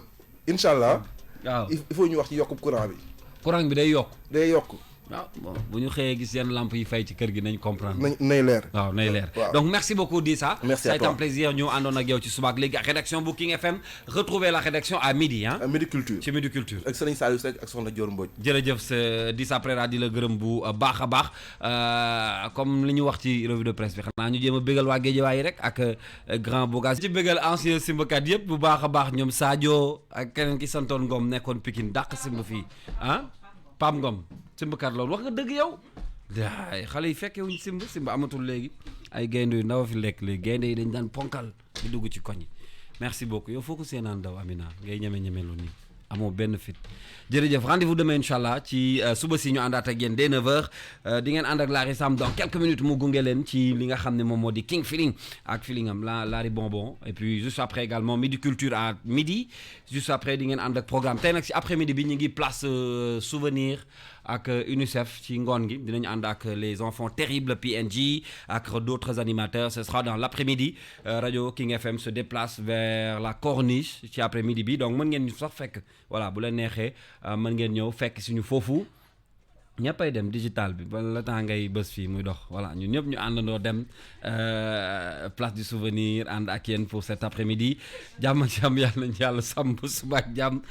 incha allah waaw il faut ñu wax ci yokkub courant bi courant bi day yokk day yokk waaw bon bu ñu xëyee gis yenn lampe yi fay ci kër gi nañ comprendre nay leer waaw nay leer waaw. donc merci beaucoup Dissa Merci ça à a été toi. un plaisir ñu àndoon ak yow ci suba ak léegi ak rédaction bu King FM retrouvez la rédaction à midi ah Midi Culture ci Midi Culture ak Serigne Saliou Seck ak Soxna Dior Mbodj jërëjëf sa Dissa Préra di la gërëm bu baax a baax comme li ñu wax ci revue de presse bi xanaa ñu jéem a bégal waa Guédiawaye rek ak grand Bogas ci bégal ancien simbakat yëpp bu baax a baax ñoom Sadio ak keneen ki santoon Ngom nekkoon Pikine dàq simb fii ah Pam Ngom simbakat loolu wax nga dëgg yow daay xale yi fekke wuñ simb amatul léegi ay gaynde yu ndaw a fi lekk léegi gaynde yi dañ daan ponkal di dugg ci koñ yi merci beaucoup yow foo ko seenaan daw Amina ngay ñeme lu nii amoo benn fit jërëjëf rendez-vous demain incha allah ci suba si ñu àndaat ak yéen dès 9h di ngeen ànd ak Larry Sam dans quelques minutes mu gunge leen ci li nga xam ne moom moo di King Feeling ak feeling am Larry Bonbon et puis juste après également Midi Culture à midi juste après di ngeen ànd ak programme tey nag si après midi bi ñu ngi place souvenir ak UNICEF ci ngoon gi dinañ ànd ak les enfants terribles PNG ak d'autres animateurs ce sera dans l'après-midi radio King FM se déplace vers la corniche ci après-midi bi donc mën ngeen ñu sax fekk voilà bu leen neexee mën ngeen ñëw fekk suñu foofu ñëppay dem digital bi ba la temps ngay bës fii muy dox voilà ñun ñëpp ñu àndandoo dem place du souvenir ànd ak yéen pour cet après-midi jàmm yàlla nañ yàlla sàmm suba ak jàmm